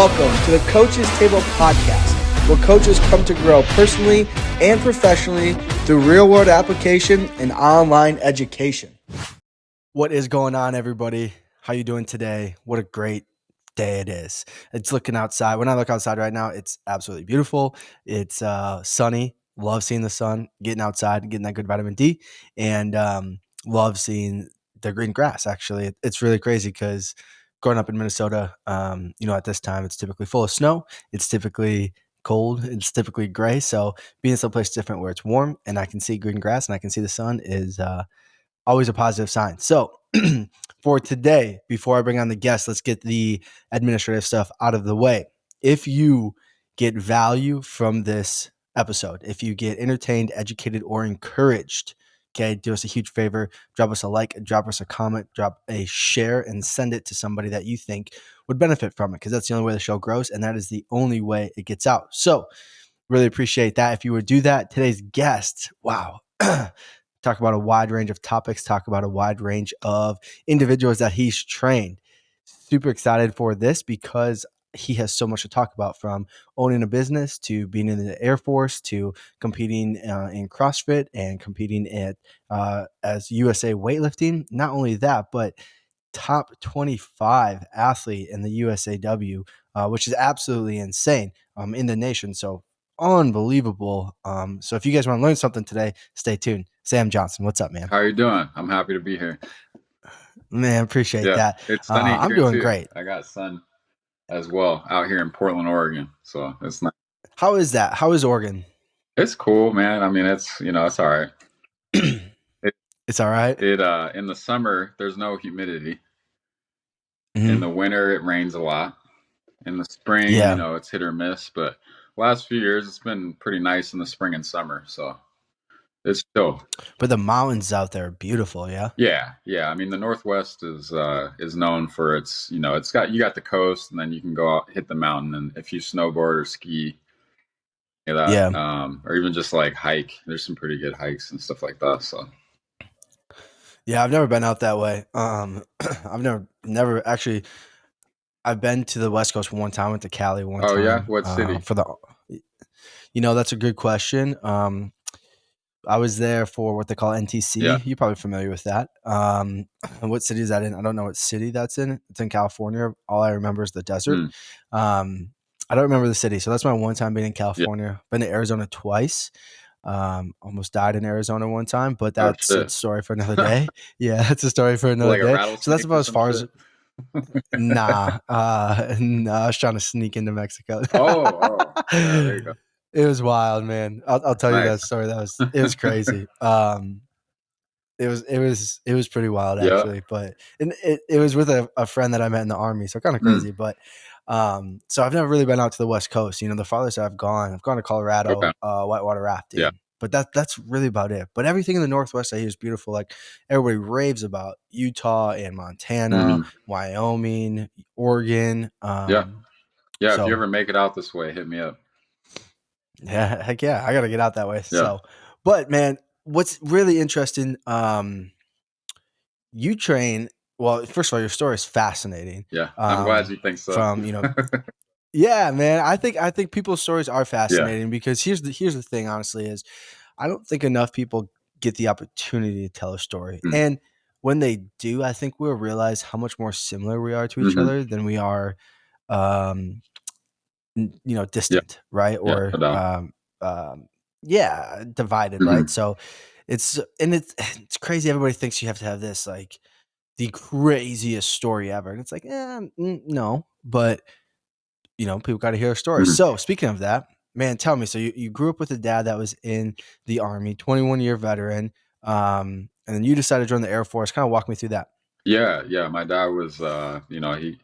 Welcome to the Coach's Table Podcast, where coaches come to grow personally and professionally through real-world application and online education. What is going on, everybody? How you doing today? What a great day it is. It's looking outside. When I look outside right now, it's absolutely beautiful. It's sunny. Love seeing the sun, getting outside, getting that good vitamin D, and love seeing the green grass. Actually, it's really crazy because growing up in Minnesota, at this time it's typically full of snow. It's typically cold. It's typically gray. So being someplace different where it's warm and I can see green grass and I can see the sun is always a positive sign. So for today, before I bring on the guest, let's get the administrative stuff out of the way. If you get value from this episode, if you get entertained, educated, or encouraged, okay, do us a huge favor. Drop us a like, drop us a comment, drop a share, and send it to somebody that you think would benefit from it, because that's the only way the show grows, and that is the only way it gets out. So really appreciate that. If you would do that, today's guest, wow. Talk about a wide range of topics, talk about a wide range of individuals that he's trained. Super excited for this because he has so much to talk about, from owning a business to being in the Air Force to competing in CrossFit and competing at as USA weightlifting. Not only that, but top 25 athlete in the USAW, which is absolutely insane in the nation. So unbelievable. So if you guys want to learn something today, stay tuned. Sam Johnson, what's up, man? How are you doing? I'm happy to be here. Man, appreciate that. It's sunny I'm here doing too. great. I got sun as well out here in Portland, Oregon. So it's nice. How is that? How is Oregon? It's cool, man. I mean, it's all right. It's all right. In the summer, there's no humidity. Mm-hmm. In the winter, it rains a lot. In the spring, it's hit or miss. But last few years, it's been pretty nice in the spring and summer. So it's chill. But the mountains out there are beautiful, yeah? Yeah. I mean, the Northwest is known for its, you got the coast, and then you can go out, hit the mountain, and if you snowboard or ski, or even just like hike, there's some pretty good hikes and stuff like that. So yeah, I've never been out that way. I've never actually. I've been to the West Coast one time. Went to Cali one time. Oh yeah, what city? That's a good question. I was there for what they call NTC. Yeah. You're probably familiar with that. What city is that in? I don't know what city that's in. It's in California. All I remember is the desert. I don't remember the city. So that's my one time being in California. Yeah. Been to Arizona twice. Almost died in Arizona one time, but that's a story for another day. Yeah, it's a story for another day. So that's about as far as. Nah, I was trying to sneak into Mexico. Oh, yeah, there you go. It was wild, man. I'll tell you that story. It was crazy. It was pretty wild actually, but it was with a friend that I met in the Army, so kind of crazy. But so I've never really been out to the West Coast. The farthest I've gone to Colorado, whitewater rafting. Yeah. But that's really about it. But everything in the Northwest I hear is beautiful. Like everybody raves about Utah and Montana, Wyoming, Oregon. Yeah. So, if you ever make it out this way, hit me up. Yeah, heck yeah. I got to get out that way. Yeah. So, but man, what's really interesting, you train, well, first of all, your story is fascinating. Yeah. I'm glad you think so. Yeah, man. I think people's stories are fascinating because here's the thing, honestly, is I don't think enough people get the opportunity to tell a story. And when they do, I think we'll realize how much more similar we are to each other than we are distant, right? Or divided, right? So it's crazy. Everybody thinks you have to have this like the craziest story ever, and it's like, no, but people got to hear a story. So speaking of that, man, tell me. So you grew up with a dad that was in the Army, 21-year veteran, and then you decided to join the Air Force. Kind of walk me through that. Yeah. My dad was,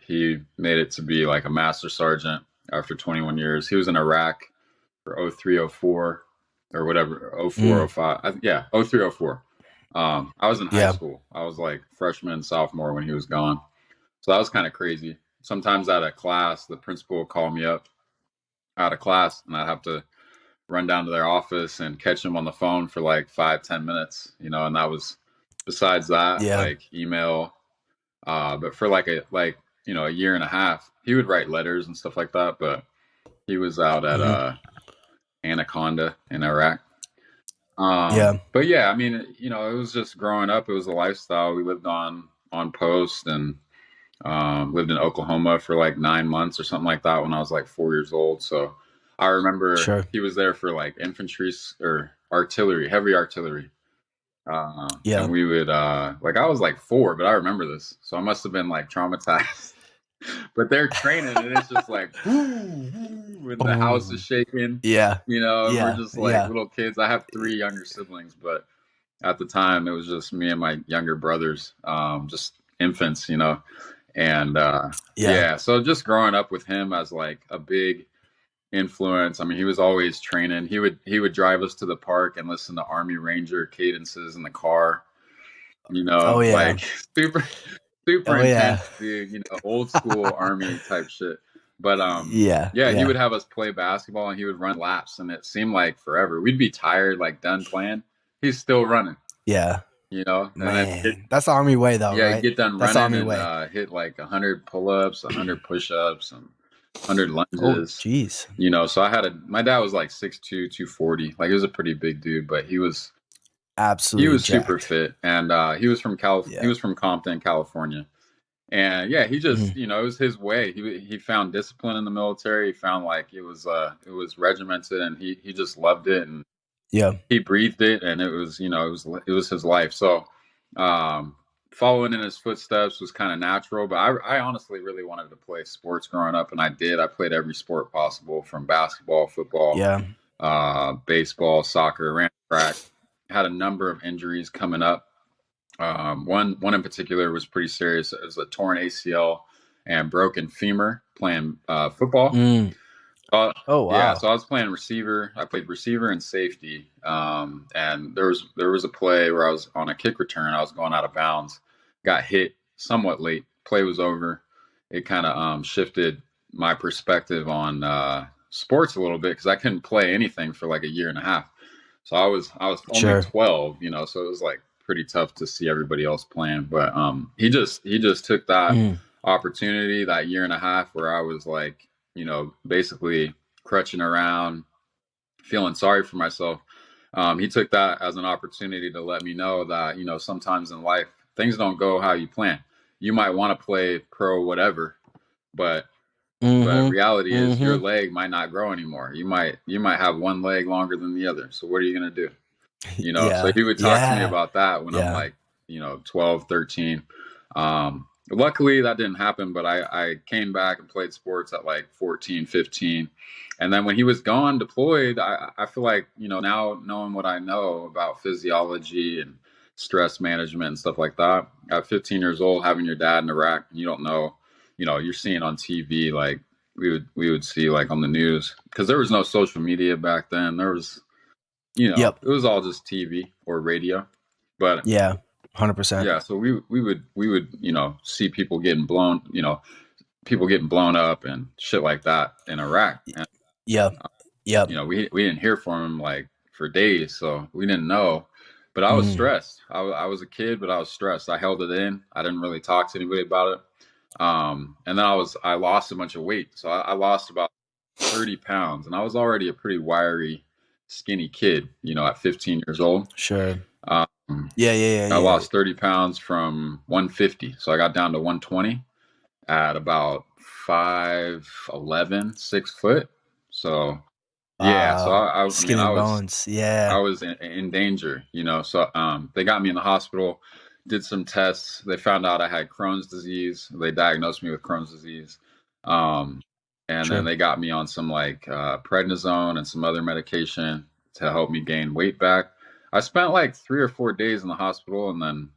he made it to be like a master sergeant after 21 years. He was in Iraq for 03, 04 or whatever, 04, 05. 03, 04. I was in high school. I was like freshman, sophomore when he was gone. So that was kind of crazy. Sometimes out of class, the principal would call me up out of class and I'd have to run down to their office and catch him on the phone for like 5-10 minutes, and that was besides that, like email. But for like a year and a half. He would write letters and stuff like that, but he was out at Anaconda in Iraq. Yeah. But yeah, I mean, it was just growing up. It was a lifestyle. We lived on post and lived in Oklahoma for like 9 months or something like that when I was like 4 years old. So I remember Sure. he was there for like infantry or artillery, heavy artillery. Yeah. And we would like I was like 4, but I remember this, so I must have been like traumatized. But they're training, and it's just like, when the house is Boom. shaking, Yeah. and we're Yeah. just like Yeah. little kids. I have 3 younger siblings, but at the time it was just me and my younger brothers, just infants, and Yeah. yeah. So just growing up with him as like a big influence. I mean, he was always training. He would drive us to the park and listen to Army Ranger cadences in the car. Oh yeah. Like super super Oh yeah. intense, dude. Old school Army type shit. But Yeah. yeah, he Yeah. would have us play basketball and he would run laps, and it seemed like forever. We'd be tired, like done playing. He's still running. Yeah. And then Man, that's the Army way, though, yeah, he'd right? get done That's the running Army and way. hit like 100 pull-ups, 100 push-ups, and 100 Oh, lunges. geez. So my dad was like 6'2", 240. Like, he was a pretty big dude, but he Absolutely was super jacked. fit, and he Yeah. was from Compton, California. And yeah, he just, Mhm. it was his way. He found discipline in the military. He found like it was regimented, and he just loved it, and Yeah. he breathed it, and it was his life. So, um, following in his footsteps was kind of natural. But I honestly really wanted to play sports growing up, and I did. I played every sport possible, from basketball, football, Yeah. baseball, soccer, ran track. Had a number of injuries coming up. One in particular was pretty serious. It was a torn ACL and broken femur playing football. Mm. Oh, Yeah, wow. so I was playing receiver. I played receiver and safety. And there was a play where I was on a kick return. I was going out of bounds, got hit somewhat late. Play was over. It kind of shifted my perspective on sports a little bit, because I couldn't play anything for like a year and a half. So I was only Sure. 12, so it was like pretty tough to see everybody else playing. But he just took that Mm. opportunity, that year and a half where I was like, basically crutching around, feeling sorry for myself. He took that as an opportunity to let me know that, sometimes in life things don't go how you plan. You might want to play pro whatever, but Mhm. reality is your Mhm. leg might not grow anymore. You might have one leg longer than the other. So what are you going to do? So Yeah. he would talk to me Yeah. about that when I'm Yeah. like, 12, 13. Luckily that didn't happen, but I came back and played sports at like 14, 15. And then when he was gone deployed, I feel like, now knowing what I know about physiology and stress management and stuff like that, at 15 years old, having your dad in Iraq, and you don't know, you're seeing on TV, like we would see like on the news, because there was no social media back then. There was, Yep. it was all just TV or radio. But Yeah. 100%. yeah, so we would see people getting blown up and shit like that in Iraq. And Yep. Yep. we didn't hear from him like for days, so we didn't know. But I was Mm. stressed. I was a kid, but I was stressed. I held it in. I didn't really talk to anybody about it. And then I lost a bunch of weight. So I lost about 30 pounds, and I was already a pretty wiry, skinny kid, at 15 years old. Sure. Um, Yeah, yeah, I yeah, yeah. lost 30 pounds from 150. So I got down to 120 at about 5'11", 6 foot. So yeah, so Wow. I mean, Skin and bones. I Yeah. was in danger, So they got me in the hospital, did some tests. They found out I had Crohn's disease. They diagnosed me with Crohn's disease. Um, and then Sure. they got me on some like prednisone and some other medication to help me gain weight back. I spent like 3 or 4 days in the hospital, and then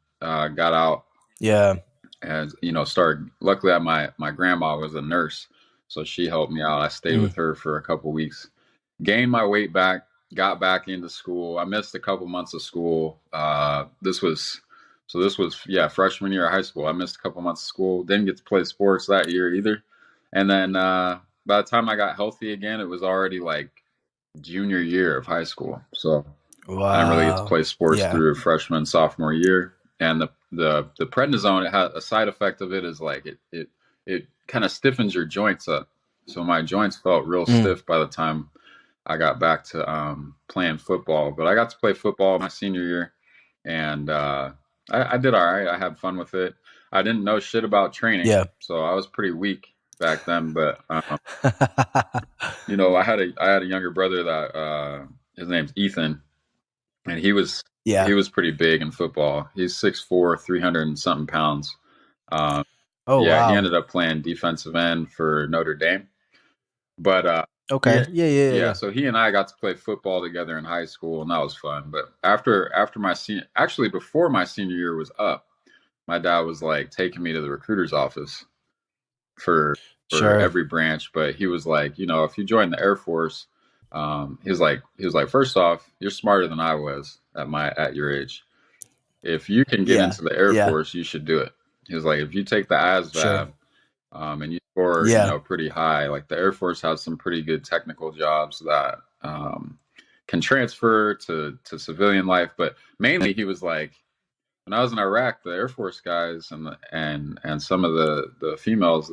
got out, Yeah. and started. Luckily, my grandma was a nurse, so she helped me out. I stayed Mm. with her for a couple weeks, gained my weight back, got back into school. I missed a couple months of school. This was yeah, freshman year of high school. I missed a couple months of school. Didn't get to play sports that year either. And then by the time I got healthy again, it was already like junior year of high school. So I didn't really get to Wow. play sports Yeah. through freshman, sophomore year. And the prednisone, it had a side effect of it is like it it kind of stiffens your joints up. So my joints felt real Mm. stiff by the time I got back to playing football. But I got to play football my senior year, and I did all right. I had fun with it. I didn't know shit about training, Yeah. so I was pretty weak back then. But I had a younger brother that his name's Ethan, and he Yeah. was pretty big in football. He's 6'4", 300 and something pounds. Um, Oh, yeah, he wow. ended up playing defensive end for Notre Dame. But Okay. Yeah. so he and I got to play football together in high school, and that was fun. But after my senior, actually before my senior year was up, my dad was like taking me to the recruiter's office for Sure. every branch. But he was like, if you join the Air Force, he was like, first off, you're smarter than I was at your age. If you can get Yeah. into the Air Yeah. Force, you should do it. He was like, if you take the Sure. ASVAB, and you score, Yeah. pretty high. Like the Air Force has some pretty good technical jobs that can transfer to civilian life. But mainly, he was like, when I was in Iraq, the Air Force guys and some of the females,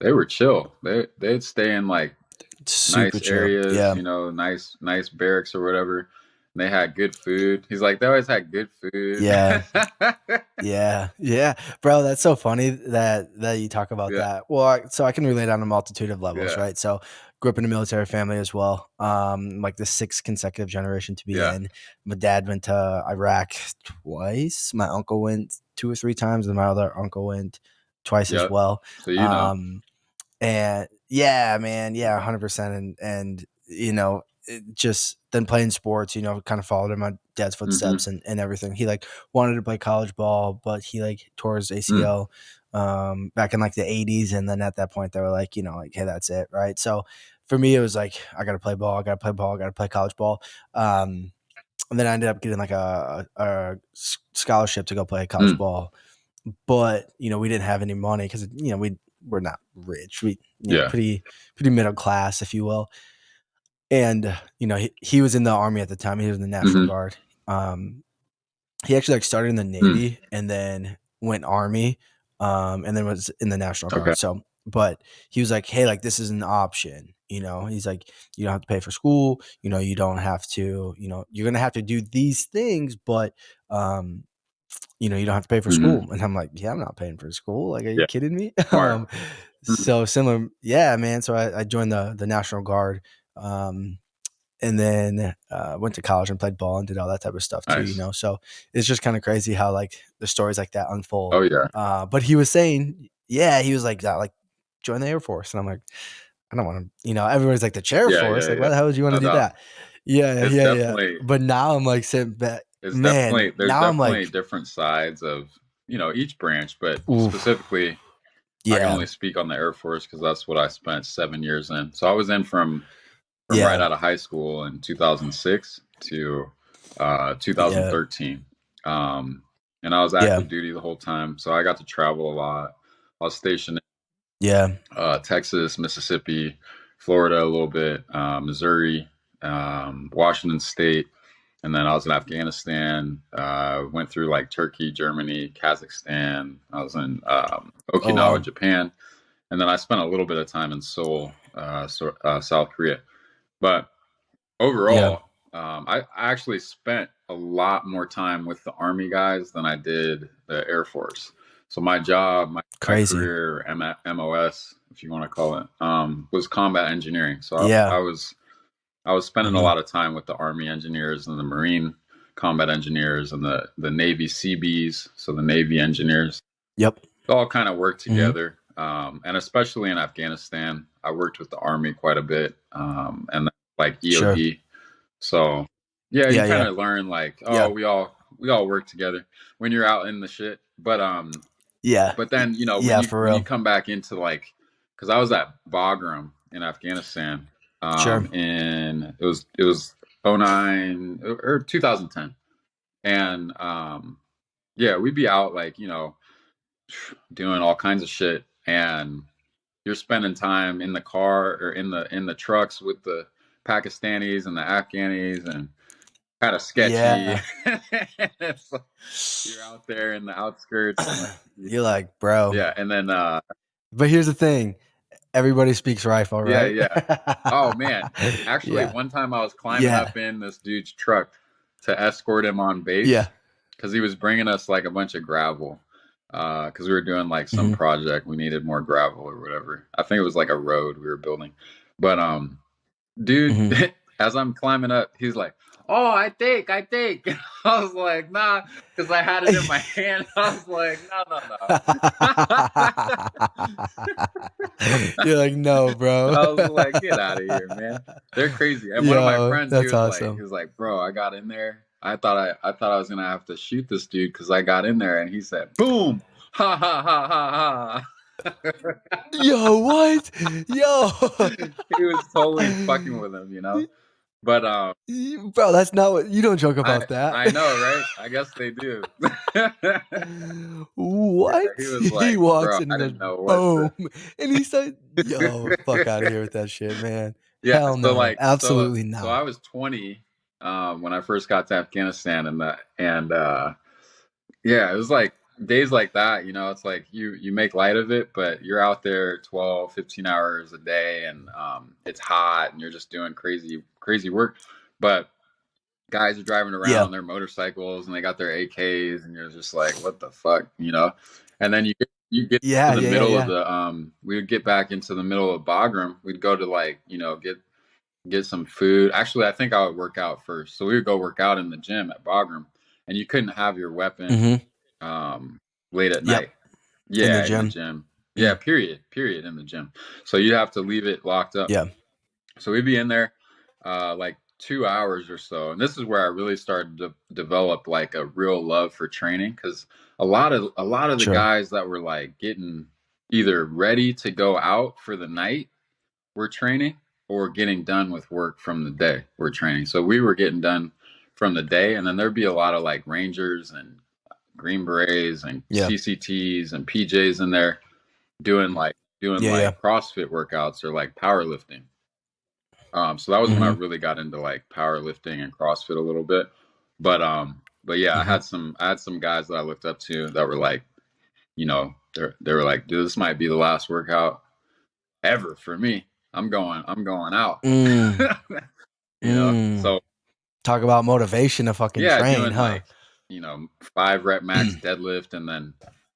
they were chill. They'd stay in like Super nice chill. areas, Yeah. nice barracks or whatever. And they had good food. He's like, they always had good food. Yeah. Yeah, bro, that's so funny that you talk about Yeah, that. Well, so I can relate on a multitude of levels, yeah, right? So, grew up in a military family as well. Like the sixth consecutive generation to be yeah, in. My dad went to Iraq twice. My uncle went 2 or 3 times, and my other uncle went twice as yep. well. So Um, and yeah, man, yeah, 100%. And just then playing sports, kind of followed in my dad's mm-hmm, footsteps and everything. He like wanted to play college ball, but he like tore his mm, ACL back in like the 80s. And then at that point they were like, like, hey, that's it, right? So for me, it was like, I gotta play ball, I gotta play ball, I gotta play college ball. And then I ended up getting like a scholarship to go play college mm, ball, but we didn't have any money because we're not rich. We yeah, pretty middle class, if you will. And he was in the army at the time. He was in the National mm-hmm, Guard. He actually like started in the mm, Navy and then went Army, and then was in the National okay, Guard. So, but he was like, hey, like this is an option. He's like, you don't have to pay for school. You don't have to. You're gonna have to do these things, but um, you don't have to pay for mm-hmm, school. And I'm like, yeah, I'm not paying for school. Like, are you yeah, kidding me? smart, mm, So similar, yeah, man. So I joined the National Guard, um, and then went to college and played ball and did all that type of stuff too. nice. So it's just kind of crazy how like the stories like that unfold. Oh yeah, But he was saying, yeah, he was like, "Yeah, like join the Air Force," and I'm like, I don't want to. Everybody's like the Chair yeah, Force. yeah, Like, why yeah. the hell would you want to No do doubt. that? Yeah, It's yeah, yeah. definitely But now I'm like sitting back, it's man. definitely there's Now I'm definitely like, different sides of each branch, but oof, specifically, I can yeah, only speak on the Air Force because that's what I spent 7 years in. So I was in from right yeah, out of high school in 2006 to yeah, 2013. And I was yeah, active duty the whole time, so I got to travel a lot. I was stationed yeah. in Texas, Mississippi, Florida a little bit, Missouri, Washington State, and then I was in Afghanistan. Went through like Turkey, Germany, Kazakhstan. I was in Oh Okinawa, wow, Japan, and then I spent a little bit of time in Seoul, South Korea. But yeah, overall, I actually spent a lot more time with the Army guys than I did the Air Force. So my job, my crazy. career, MOS, if you want to call it, was combat engineering. So Yeah, I was spending a hmm, lot of time with the Army engineers and the Marine combat engineers and the Navy Seabees, so the Navy engineers. yep, They all kind of work hmm, together, and especially in Afghanistan, I worked with the Army quite a bit, and like sure, EOD. So yeah, you yeah, kind yeah, of learn like, oh, yeah, we all work together when you're out in the shit. yeah, But then yeah, for when you real, come back into like, because I was at Bagram in Afghanistan, sure, in it was '09 or 2010, and yeah, we'd be out like doing all kinds of shit, and you're spending time in the car or in the trucks with the Pakistanis and the Afghanis and kind of sketchy. yeah. It's like you're out there in the outskirts and You're like, bro, yeah, and then But here's the thing. Everybody speaks rifle, Yeah, right? yeah. Oh man. Actually, Yeah. one time I was climbing Yeah. up in this dude's truck to escort him on base Yeah. because he was bringing us like a bunch of gravel. Because we were doing like some Mhm. project, we needed more gravel or whatever. I think it was like a road we were building. But dude, Mhm. as I'm climbing up, he's like, "Oh, I think." I was like, "Nah," because I had it in my hand. I was like, "No, no, no." You're like, no, bro. I was like, "Get out of here, man! They're crazy." And one of my Yo, friends, that's awesome. he was like, "Bro, I got in there. I thought I was gonna have to shoot this dude because I got in there." And he said, "Boom, ha ha ha ha ha." Yo, what? Yo. He was totally fucking with him, you know. But Bro, that's not what you don't joke I about that. I know, right? I guess they do. Yeah, he What? was He like, walks "Bro, in I and goes, didn't know what to." boom. And he said, yo, fuck out of here with that shit, man. Yeah, Hell so no. Absolutely not. I was 20 when I first got to Afghanistan, and yeah, it was like days like that, you know, it's like you make light of it, but you're out there 12, 15 hours a day, and it's hot and you're just doing crazy work. But guys are driving around Yeah. on their motorcycles and they got their AKs, and you're just like, what the fuck, you know? And then you get to Yeah, the yeah, yeah, middle of yeah. the we would get back into the middle of Bagram. We'd go to like, you know, get some food. Actually, I think I would work out first. So we would go work out in the gym at Bagram, and you couldn't have your weapon Mhm. um late at Yep. night. In the Yeah, in the gym. gym. Yeah, Mm. period in the gym. So you have to leave it locked up. Yeah. So we'd be in there like 2 hours or so. And this is where I really started to develop like a real love for training, because a lot of the Sure. guys that were like getting either ready to go out for the night were training, or getting done with work from the day were training. So we were getting done from the day, and then there'd be a lot of like Rangers and Green Berets and Yeah. CCTs and PJs in there doing Yeah, yeah. CrossFit workouts or like powerlifting. So that was when I Mhm. really got into like powerlifting and CrossFit a little bit. But yeah, Mhm. I had some guys that I looked up to that were like, you know, they were like, dude, this might be the last workout ever for me. I'm going out. Mm. You know, Mm. so Talk about motivation to fucking yeah, train, doing huh? like, you know, 5 rep max deadlift, and then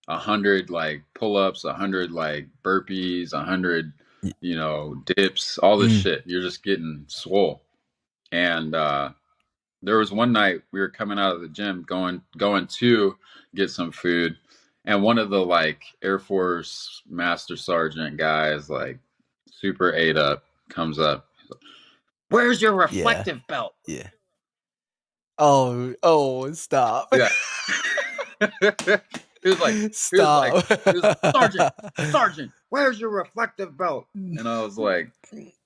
100 like pull ups, 100 like burpees, 100, Y you know, dips, all this mm. shit. You're just getting swole. And there was one night we were coming out of the gym going to get some food, and one of the like Air Force Master Sergeant guys, like super ate up, comes up. Where's your Yeah. reflective belt? Yeah. Oh, oh, stop. Yeah. he was like, he was like, Stop. he was Sergeant, where's your reflective belt? And I was like,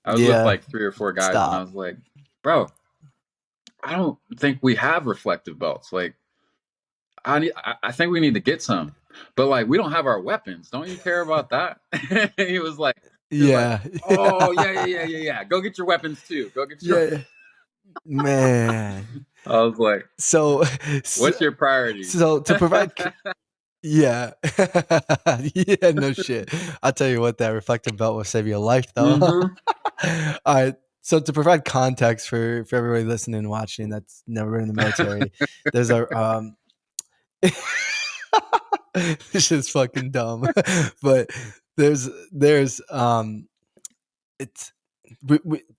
I was with Yeah. like 3 or 4 guys, and I Stop. was like, bro, I don't think we have reflective belts. Like, I think we need to get some, but like, we don't have our weapons. Don't you care about that? he was like, he was like, Yeah. oh yeah. Go get your weapons too. Go get your. Yeah. Man. I was like, So so what's your priorities? so to provide yeah. Yeah, no shit. I'll tell you what, that reflective belt will save you a life though. hmm Alright. So to provide context for everybody listening and watching that's never been in the military, there's a this is fucking dumb. But there's it's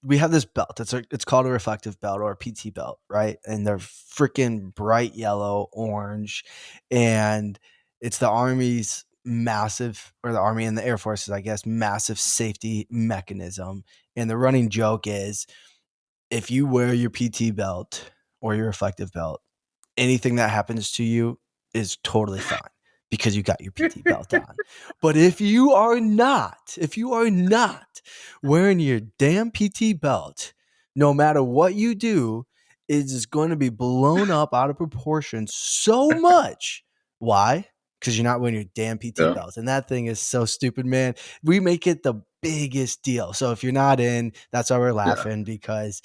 we have this belt. It's called a reflective belt or a PT belt, right? And they're freaking bright yellow, orange, and it's the Army's massive, or the Army and the Air Force's, I guess, massive safety mechanism. And the running joke is, if you wear your PT belt or your reflective belt, anything that happens to you is totally fine because you got your PT belt on. But if you are not wearing your damn PT belt, no matter what you do, it is going to be blown up out of proportion so much. Why? Because you're not wearing your damn PT Yeah, belt. And that thing is so stupid, man. We make it the biggest deal. So if you're not in, that's why we're yeah. laughing, because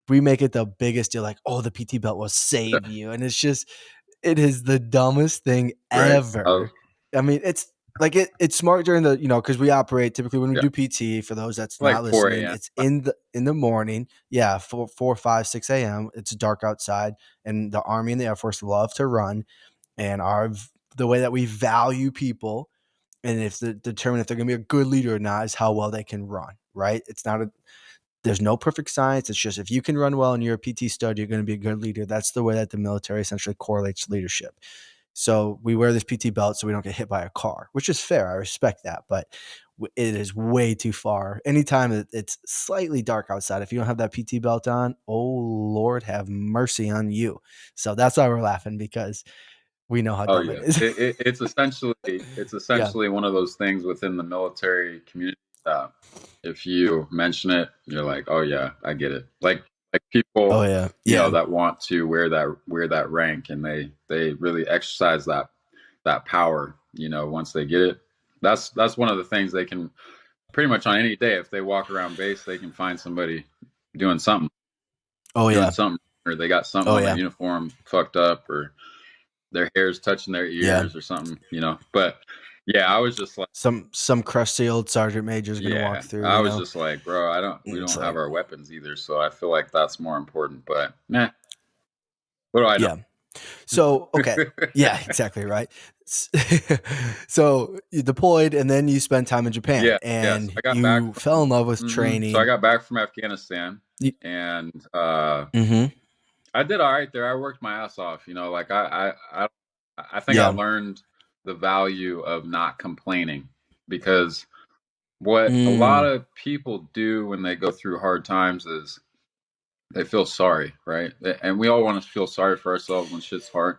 we make it the biggest deal, like, oh, the PT belt will save you. And it's just, it is the dumbest thing Right. ever. I mean, it's like it's smart during the, because we operate typically when we Yeah, do PT. For those that's like not 4 listening, a.m. it's in the morning. Yeah, 4, 5, 6 a.m. It's dark outside, and the Army and the Air Force love to run. And the way that we value people, and if they determine if they're going to be a good leader or not, is how well they can run. Right? It's not a There's no perfect science. It's just if you can run well and you're a PT stud, you're going to be a good leader. That's the way that the military essentially correlates leadership. So we wear this PT belt so we don't get hit by a car, which is fair. I respect that, but it is way too far. Anytime it's slightly dark outside, if you don't have that PT belt on, oh Lord, have mercy on you. So that's why we're laughing, because we know how Oh dumb it yeah, is. it's Yeah. essentially one of those things within the military community that if you mention it, you're like, oh yeah, I get it. Like Oh people, yeah. Yeah. that want to wear that rank, and they really exercise that power. Once they get it, that's one of the things they can pretty much on any day. If they walk around base, they can find somebody doing something, Oh doing yeah. something, or they got something Oh on their yeah. uniform fucked up, or their hair's touching their Yeah. ears or something. But yeah, I was just like, Some crusty old sergeant major is gonna walk yeah, through, I was just like, bro, we and it's don't have like, our weapons either, so I feel like that's more important. But nah, what do I know? yeah. So, okay. Yeah, exactly, right. So you deployed and then you spent time in Japan Yeah, yes, and I got back you fell in love with so I training. got back from Afghanistan, and Mhm. I did all right there. I worked my ass off. Like I think I Yeah. learned the value of not complaining, because what a lot Mm. of people do when they go through hard times is they feel sorry, right? And we all want to feel sorry for ourselves when shit's hard.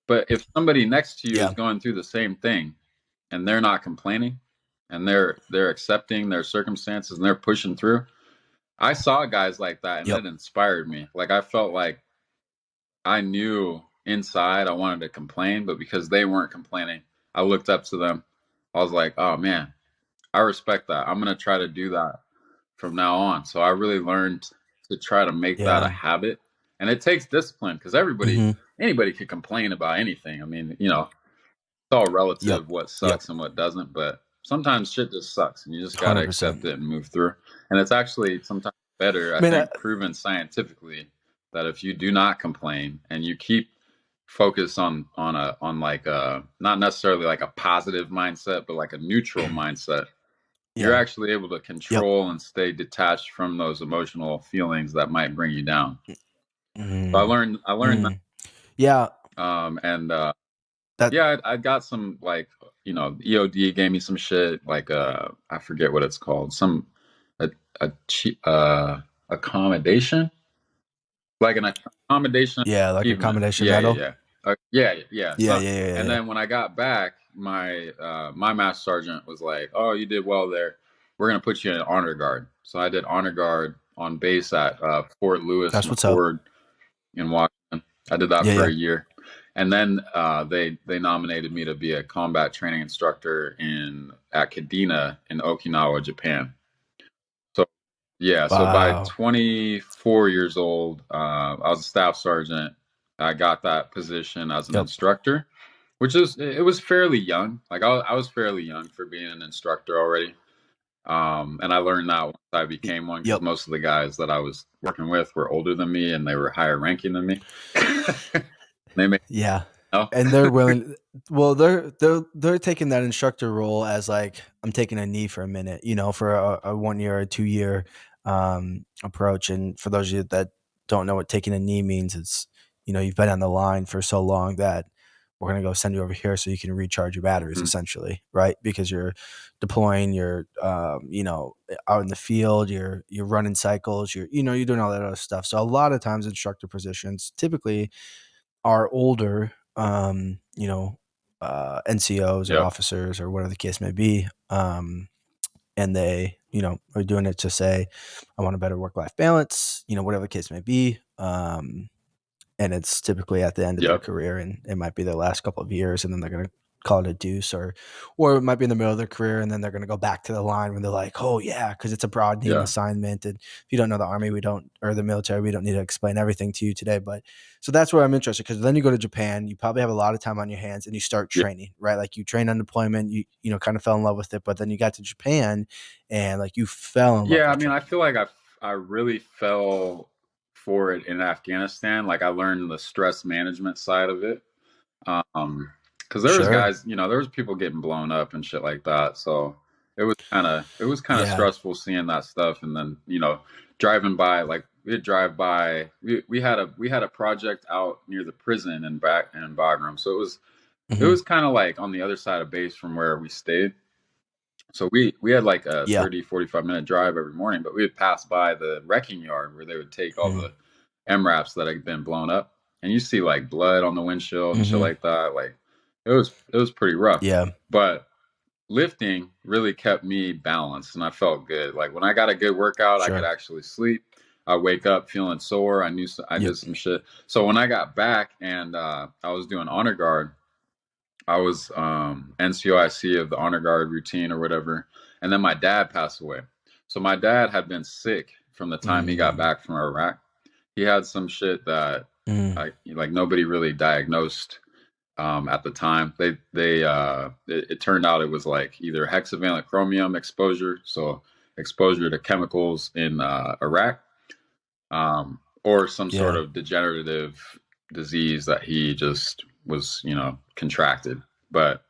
But if somebody next to you is Yeah. going through the same thing and they're not complaining, and they're accepting their circumstances and they're pushing through, I saw guys like that and Yep. it inspired me. Like I felt like I knew inside I wanted to complain, but because they weren't complaining, I looked up to them. I was like, oh man, I respect that. I'm going to try to do that from now on. So I really learned to try to make that a Yeah. habit. And it takes discipline, because Mhm. anybody could complain about anything. I mean, it's all Yep. relative what Yep. sucks and what doesn't, but sometimes shit just sucks and you just got to accept 100%. it and move through. And it's actually sometimes better, I Man, think, proven scientifically, that if you do not complain and you keep focus on like a, not necessarily like a positive mindset, but like a neutral mindset, you're yeah. actually able to Yep. control and stay detached from those emotional feelings that might bring you down. So Mm. I learned Mm. Yeah. that, and That yeah, I got some, like, EOD gave me some shit, like I forget what it's called, some a a cheap accommodation, like an accommodation yeah, like a achievement. combination Yeah, yeah, medal. yeah. Yeah, yeah, yeah. Yeah, So, yeah, yeah, yeah, and yeah. then when I got back, my master sergeant was like, "Oh, you did well there. We're gonna put you in honor guard." So I did honor guard on base at Fort Lewis That's what's up. McChord in Washington. I did that Yeah, for yeah. a year, and then they nominated me to be a combat training instructor in at Kadena in Okinawa, Japan. So yeah, so by Wow. 24 years old, I was a staff sergeant. I got that position as an Yep. instructor, which it was fairly young. Like I was fairly young for being an instructor already. And I learned that once I became one, because Yep. most of the guys that I was working with were older than me and they were higher ranking than me. They may Yeah. know. And they're willing, well, they're taking that instructor role as like, I'm taking a knee for a minute, for a 1 year or 2 year approach. And for those of you that don't know what taking a knee means, it's, you've been on the line for so long that we're going to go send you over here so you can recharge your batteries, Mm, essentially, right? Because you're deploying, you're out in the field, you're running cycles, you're doing all that other stuff. So a lot of times instructor positions typically are older, NCOs or yep. officers or whatever the case may be. And they, are doing it to say, I want a better work-life balance, whatever the case may be. And it's typically at the end of their Yep. career, and it might be their last couple of years, and then they're going to call it a deuce, or it might be in the middle of their career and then they're going to go back to the line when they're like, oh yeah, because it's a broadening Yeah. assignment. And if you don't know the Army, or the military, we don't need to explain everything to you today. But so that's where I'm interested, because then you go to Japan, you probably have a lot of time on your hands and you start Yeah. training, right? Like you train on deployment, you know, kind of fell in love with it, but then you got to Japan and like you fell in love Yeah. I with mean, I training. feel like I really fell for it in Afghanistan. Like I learned the stress management side of it. Because there was Sure. guys, there was people getting blown up and shit like that. So it was kind of Yeah. stressful seeing that stuff, and then driving by, like we'd drive by. We had a project out near the prison in Bagram, so it Hmm. was kind of like on the other side of base from where we stayed. So we had like a Yeah. 30-45 minute drive every morning, but we would pass by the wrecking yard where they would take all the MRAPs that had been blown up, and you see like blood on the windshield and shit Mm-hmm. like that. Like it was pretty rough, Yeah. but lifting really kept me balanced, and I felt good. Like when I got a good workout, I could Sure. actually sleep. I wake up feeling sore. I Yep. did some shit. So when I got back and I was doing honor guard, I was NCOIC of the honor guard routine or whatever, and then my dad passed away. So my dad had been sick from the time he got Mm. back from Iraq. He had some shit that Mm. like nobody really diagnosed at the time. It turned out it was like either hexavalent chromium exposure, so exposure to chemicals in Iraq, or some sort Yeah. of degenerative disease that he just was, contracted. But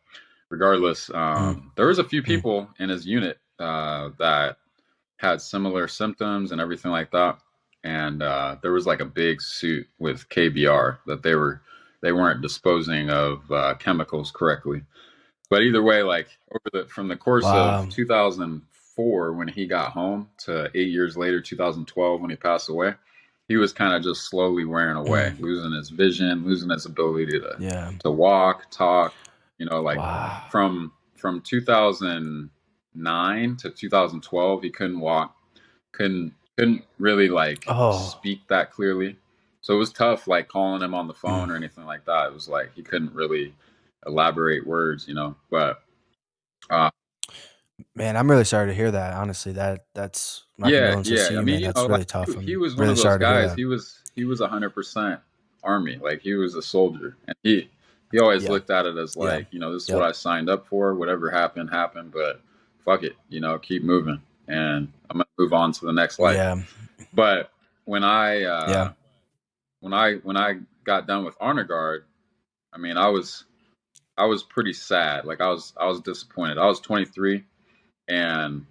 regardless, Mm. there was a few Mm. people in his unit that had similar symptoms and everything like that. And there was like a big suit with KBR that they weren't disposing of chemicals correctly. But either way, like from the course of Wow. 2004 when he got home to 8 years later, 2012 when he passed away, he was kind of just slowly wearing away, Mm. losing his vision, losing his ability to Yeah. to walk, talk. Like Wow. from 2009 to 2012, he couldn't walk, couldn't really like Oh. speak that clearly. So it was tough, like calling him on the Mm. phone or anything like that. It was like he couldn't really elaborate words. But uh, Man, I'm really sorry to hear that. Honestly, that's my yeah, condolences to yeah. I you, mean, man. That's like really tough. he I'm was one really of those sorry to hear guys. that. He was 100% Army. Like he was a soldier, and he always Yeah. looked at it as Yeah. like, this is what Yep. I signed up for. Whatever happened, happened. But fuck it, keep moving, and I'm gonna move on to the next life. Yeah. But when I Yeah. when I got done with honor guard, I mean, I was pretty sad. Like I was disappointed. I was 23, and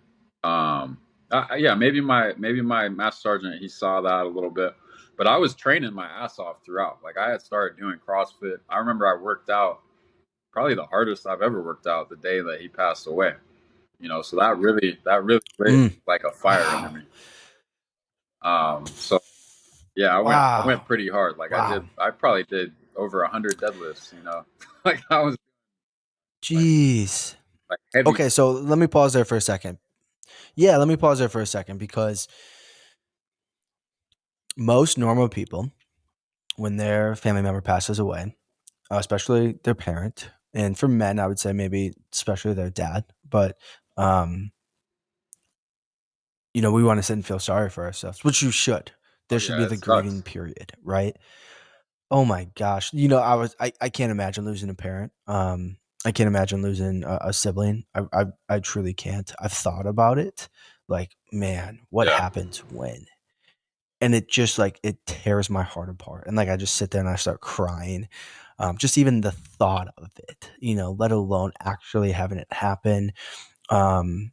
yeah, maybe my master sergeant, he saw that a little bit, but I was training my ass off throughout. Like I had started doing CrossFit. I remember I worked out probably the hardest I've ever worked out the day that he passed away. So that really lit Mm. like a fire under Wow. me. So yeah, I went Wow. pretty hard. Like Wow. I probably did over 100 deadlifts. Like I was like Jeez. like heavy. Okay, so let me pause there for a second. Yeah, let me pause there for a second, because most normal people, when their family member passes away, especially their parent, and for men, I would say maybe especially their dad, but um, we want to sit and feel sorry for ourselves, which you should. Oh There should be yeah, it the grieving sucks. period, right? Oh my gosh. I can't imagine losing a parent. I can't imagine losing a sibling. I truly can't. I've thought about it. Like, man, what Yeah, happens when? And it just like it tears my heart apart. And like I just sit there and I start crying. Just even the thought of it, let alone actually having it happen. Um,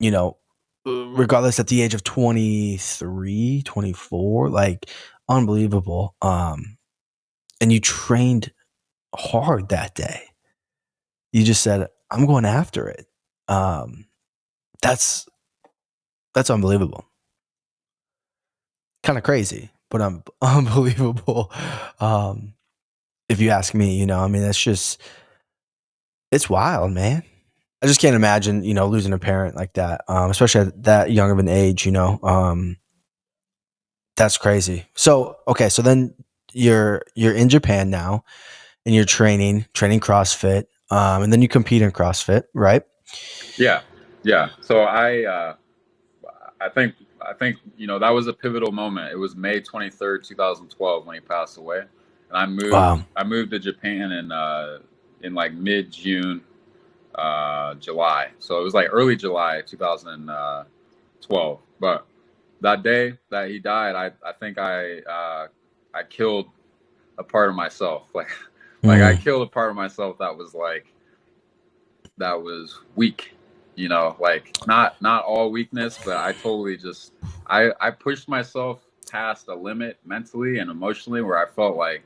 you know, regardless at the age of 23, 24, like unbelievable. And you trained hard that day. You just said, I'm going after it. Um, that's unbelievable. Kind of crazy, but unbelievable. Um, if you ask me, I mean, it's wild, man. I just can't imagine, losing a parent like that, especially at that young of an age, that's crazy. So, okay, so then you're in Japan now and you're training CrossFit. And then you compete in CrossFit, right? Yeah, yeah. So I think that was a pivotal moment. It was May 23rd, 2012 when he passed away, and Wow. I moved to Japan in like mid June, July. So it was like early July 2012. But that day that he died, I think I killed a part of myself. Like I killed a part of myself that was weak, like not all weakness, but I totally just I pushed myself past a limit mentally and emotionally where I felt like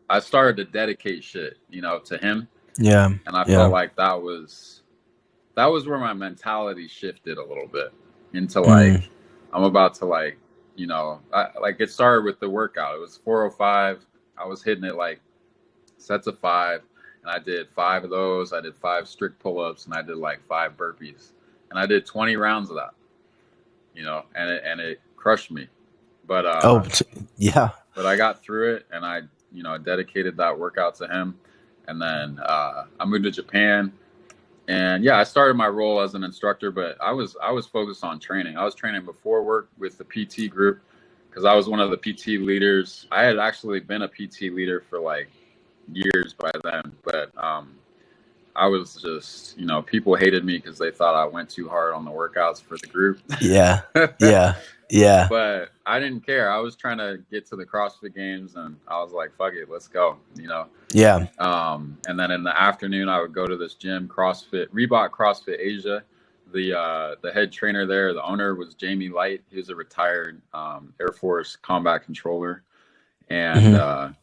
I started to dedicate shit, to him. Yeah. And I Yeah. felt like that was where my mentality shifted a little bit into Mm. like I'm about to like it started with the workout. It was 405. I was hitting it like sets of 5, and I did 5 of those. I did 5 strict pull-ups, and I did like 5 burpees, and I did 20 rounds of that, and it crushed me. But Yeah. but I got through it, and I dedicated that workout to him, and then I moved to Japan. And yeah, I started my role as an instructor, but I was focused on training. I was training before work with the PT group because I was one of the PT leaders. I had actually been a PT leader for like years by then, but I was just, people hated me because they thought I went too hard on the workouts for the group. Yeah. Yeah. Yeah. But I didn't care. I was trying to get to the CrossFit Games, and I was like, "Fuck it, let's go." Yeah. And then in the afternoon, I would go to this gym, Reebok CrossFit Asia. The head trainer there, the owner was Jamie Light. He was a retired Air Force combat controller, and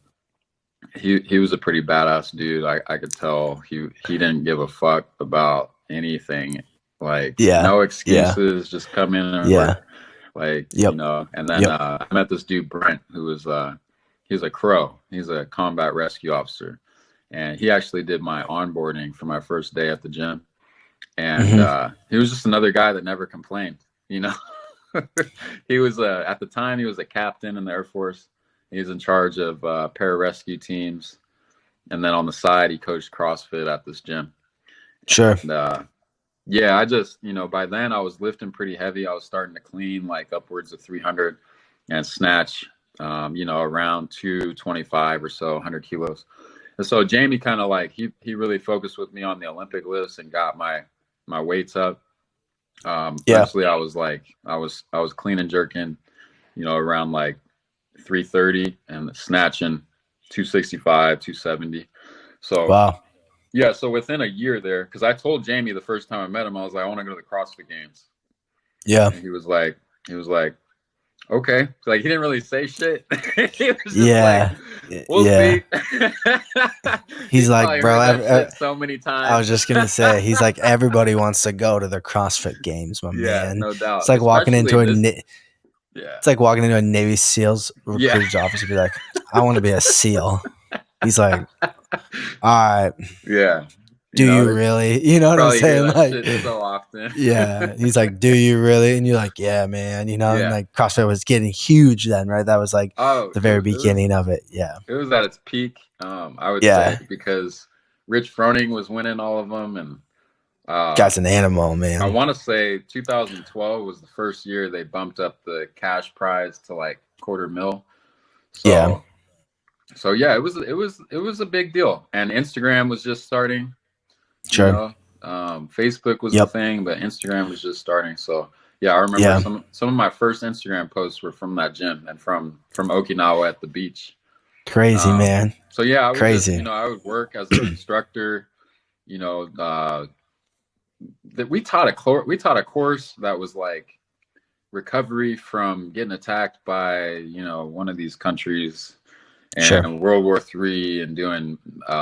he was a pretty badass dude. I could tell he didn't give a fuck about anything. Like no excuses, just come in and work. Like and then I met this dude Brent, who was he's a Crow. He's a combat rescue officer, and he actually did my onboarding for my first day at the gym. And he was just another guy that never complained. He was at the time he was a captain in the Air Force. He was in charge of pararescue teams, and then on the side he coached CrossFit at this gym. Sure. And, yeah, I just by then I was lifting pretty heavy. I was starting to clean like upwards of 300 and snatch, around 225 or so, 100 kilos. And so Jamie kind of like he really focused with me on the Olympic lifts and got my weights up. Eventually I was clean and jerking, around like 330 and snatching 265, 270. So wow. Yeah, so within a year there, because I told Jamie the first time I met him, I was like, I want to go to the CrossFit Games. Yeah. And he was like, okay. Like he didn't really say shit. He was just like, we'll see. He's like, bro, shit so many times. I was just gonna say, he's like, everybody wants to go to the CrossFit Games, my man. No doubt. It's like walking into it's like walking into a Navy SEALs recruiter's office and be like, I want to be a SEAL. He's like, all right. Yeah. Do you really? You know what I'm saying? Like shit so often. Yeah. He's like, do you really? And you're like, yeah, man. And like CrossFit was getting huge then, right? That was like the very beginning of it. Yeah. It was at its peak, I would say, because Rich Froning was winning all of them, and guy's an animal, man. I want to say 2012 was the first year they bumped up the cash prize to like $250,000. So yeah, it was a big deal, and Instagram was just starting. Sure. Facebook was the thing, but Instagram was just starting. So yeah, I remember some of my first Instagram posts were from that gym and from Okinawa at the beach. Crazy, man. So yeah, I would crazy. I would work as an instructor. That we taught a course that was like recovery from getting attacked by one of these countries and World War III and doing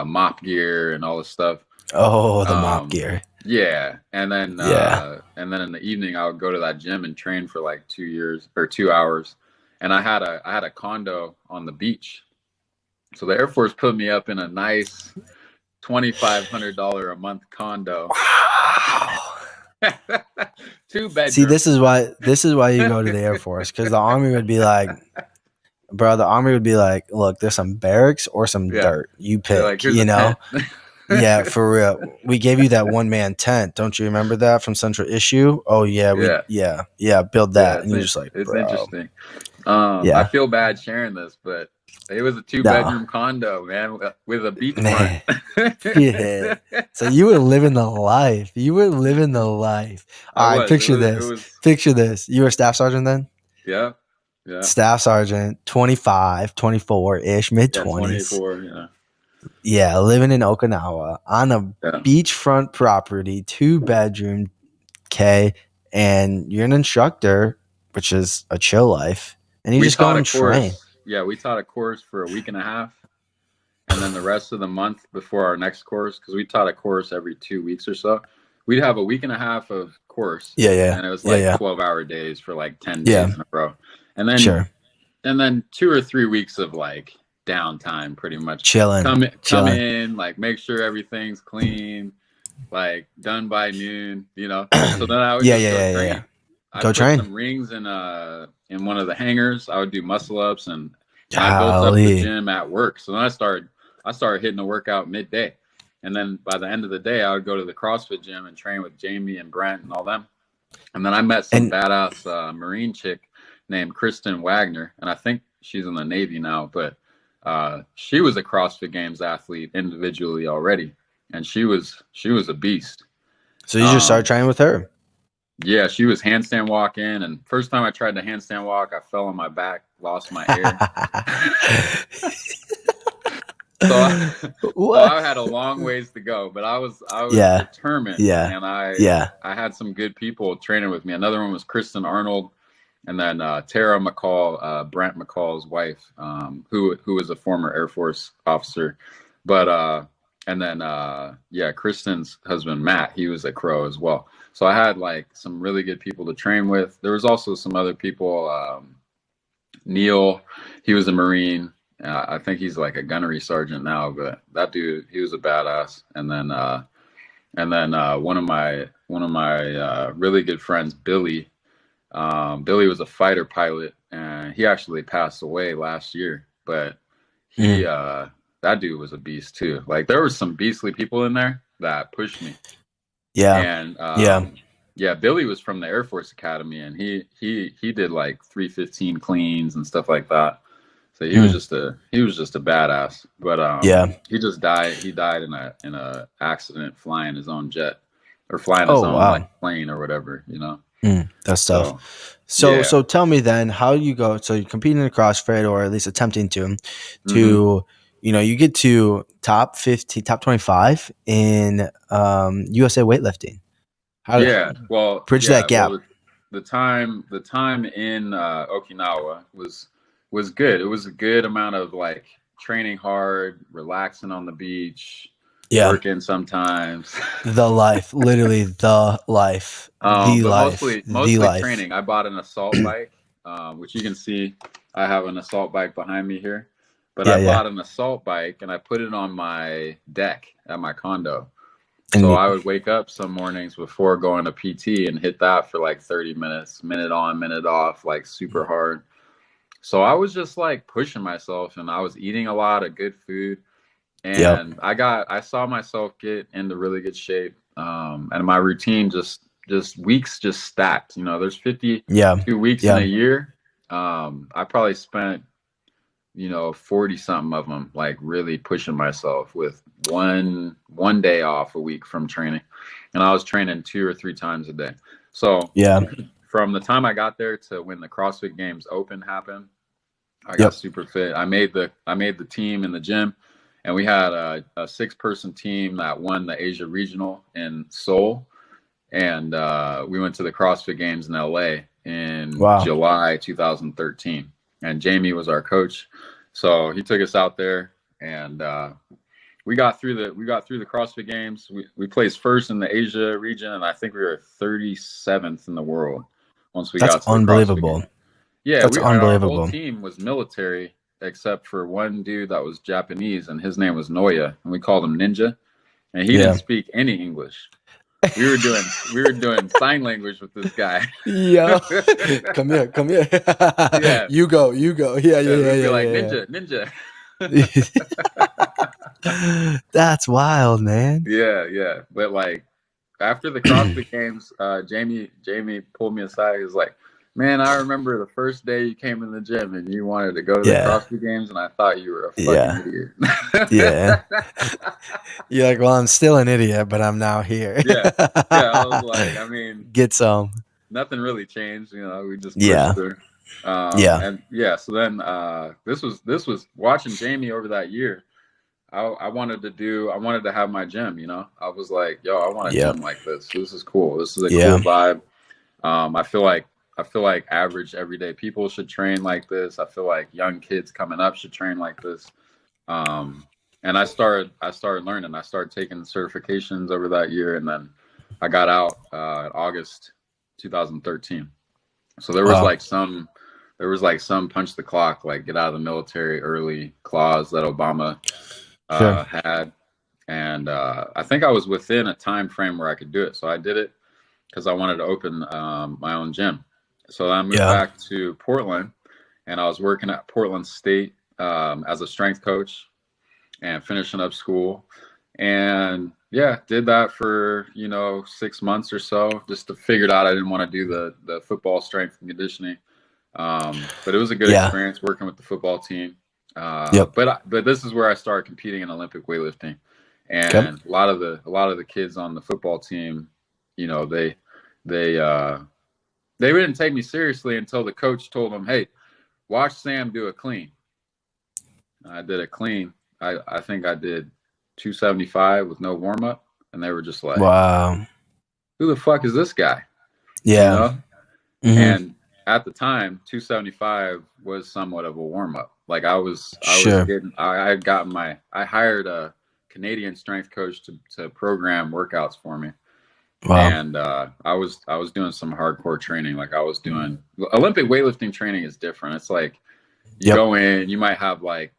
mop gear and all this stuff. Oh, the mop gear. Yeah, and then and then in the evening I would go to that gym and train for like 2 hours, and I had a condo on the beach, so the Air Force put me up in a nice $2,500 a month condo. Wow. 2 bedrooms. See, this is why you go to the Air Force, because the Army would be like, bro, look, there's some barracks or some dirt. You pick, like, Yeah, for real. We gave you that one man tent. Don't you remember that from Central Issue? Oh yeah, Yeah, build yeah, that. And you're just like, it's bro. interesting. I Yeah. feel bad sharing this, but it was a two No. bedroom condo, man, with a beachfront. Man. Shit. So you were living the life. You were living the life. I All right, was. picture It this. was. Picture this. You were a staff sergeant then? Yeah, yeah, Staff sergeant, 25, 24-ish, mid yeah. 20s. 24. Yeah, Yeah, living in Okinawa on a yeah. beachfront property, 2 bedroom, okay, and you're an instructor, which is a chill life, and you We just go taught a and train. course. Yeah, we taught a course for a week and a half, and then the rest of the month before our next course, because we taught a course every 2 weeks or so. We'd have a week and a half of course, Yeah, yeah, and it was yeah, like yeah, 12-hour days for like 10 yeah. days in a row, and then Sure, 2 or 3 weeks of like downtime, pretty much. chilling, Come chilling. in, like make sure everything's clean, like done by noon. So then I would Yeah, just yeah, go yeah, yeah, yeah. train. Go I'd put train. some rings in one of the hangars. I would do muscle ups, and I built up the Golly. gym at work. So then I started hitting the workout midday, and then by the end of the day, I would go to the CrossFit gym and train with Jamie and Brent and all them. And then I met some And badass Marine chick named Kristen Wagner, and I think she's in the Navy now, but she was a CrossFit Games athlete individually already, and she was a beast. so you just started Um, training with her. yeah, she was handstand walking, and first time I tried to handstand walk, I fell on my back, lost my air. So so What? I had a long ways to go, but I was Yeah, determined, yeah, and I yeah. I had some good people training with me. Another one was Kristen Arnold, and then Tara McCall, Brent McCall's wife, who was a former Air Force officer, but and then yeah, Kristen's husband Matt, he was a Crow as well. So I had like some really good people to train with. There was also some other people. Neil, he was a Marine. I think he's like a gunnery sergeant now, but that dude, he was a badass. And then one of my really good friends, Billy. Billy was a fighter pilot, and he actually passed away last year. But he, Mm. that dude was a beast too. Like there were some beastly people in there that pushed me. Yeah, And yeah. yeah, Billy was from the Air Force Academy, and he did like 315 cleans and stuff like that. So he was Mm. just a badass. But Yeah. he just died. He died in a accident flying his own jet, or flying his Oh own like wow. plane or whatever. That's tough. So So yeah. so tell me then how you go. So you're competing in CrossFit or at least attempting Hmm. to you get to top 50, top 25 in USA weightlifting. How Yeah. Well, bridge that yeah. Well, gap? the time in Okinawa was good. It was a good amount of like training hard, relaxing on the beach, Yeah, working sometimes. the life, literally the life, the But life, the mostly life. training. I bought an assault bike, which you can see. I have an assault bike behind me here. But I Yeah, yeah. bought an assault bike and I put it on my deck at my condo. So And I would wake up some mornings before going to PT and hit that for like 30 minutes, minute on, minute off, like super hard. So I was just like pushing myself, and I was eating a lot of good food, yep. and I saw myself get into really good shape. And my routine just weeks just stacked. There's Yeah. 52 weeks in a Yeah. year. I probably spent 40 something of them like really pushing myself with one day off a week from training, and I was training 2 or 3 times a day. So Yeah. from the time I got there to when the CrossFit Games Open happened, I got Yep. super fit. I made the team in the gym, and we had a 6-person team that won the Asia Regional in Seoul, and we went to the CrossFit Games in LA in Wow. July 2013, and Jamie was our coach. So he took us out there, and we got through the CrossFit Games. We placed first in the Asia region, and I think we were 37th in the world once we That's got to the CrossFit unbelievable. Games. Yeah, That's our whole unbelievable. team was military except for one dude that was Japanese, and his name was Noya, and we called him Ninja, and he didn't Yeah. speak any English. We were doing sign language with this guy. Yeah. Come here. Come here. Yeah, You go. You go. Yeah. Yeah. yeah, Yeah. we'd be Yeah. like Yeah. ninja, ninja. Yeah. That's wild, man. Yeah. But like after the CrossFit Games, Jamie pulled me aside. He was like, "Man, I remember the first day you came in the gym and you wanted to go to the Yeah. CrossFit Games, and I thought you were a fucking Yeah. idiot." Yeah. You're like, well, I'm still an idiot, but I'm now here. Yeah, yeah. I was like, I mean, Get some. nothing really changed. You know, we just pushed Yeah. through. Yeah. And yeah, so then this was watching Jamie over that year. I wanted to have my gym, you know. I was like, yo, I want a Yep. gym like this. This is cool. This is a Yeah. cool vibe. I feel like average everyday people should train like this. I feel like young kids coming up should train like this. Um, and I started learning. I started taking certifications over that year, and then I got out in August 2013. So Wow. there was like some punch the clock, like get out of the military early clause that Obama Sure. had, and I think I was within a time frame where I could do it. So I did it because I wanted to open my own gym. So I moved Yeah. back to Portland, and I was working at Portland State as a strength coach and finishing up school. And yeah, did that for 6 months or so. Just to figured out I didn't want to do the football strength and conditioning. But it was a good Yeah. experience working with the football team. Yep. But this is where I started competing in Olympic weightlifting, Okay. and a lot of the kids on the football team, they they uh, they didn't take me seriously until the coach told them, "Hey, watch Sam do a clean." I did a clean. I think I did 275 with no warm up, and they were just like, Wow. "Who the fuck is this guy?" You Yeah. know. Mm-hmm. And at the time, 275 was somewhat of a warm up. Like I was Sure. getting, I hired a Canadian strength coach to program workouts for me, Wow. and I was doing some hardcore training. Like I was doing Olympic weightlifting training is different. It's like you Yep. go in, you might have like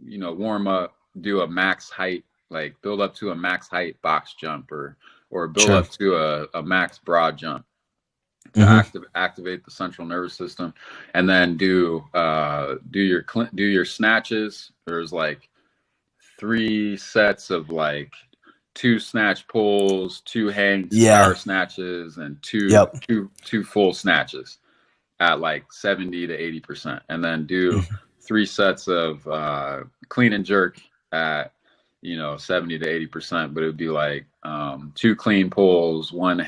warm up, do a max height, like build up to a max height box jump, or build Sure. up to a max broad jump to Mm-hmm. activate the central nervous system, and then do your snatches. There's like 3 sets of like 2 snatch pulls, 2 Yeah. power snatches, and two Yep. two two full snatches at like 70 to 80%, and then do Mhm. 3 sets of clean and jerk at 70 to 80%. But it would be like 2 clean pulls, one Yep.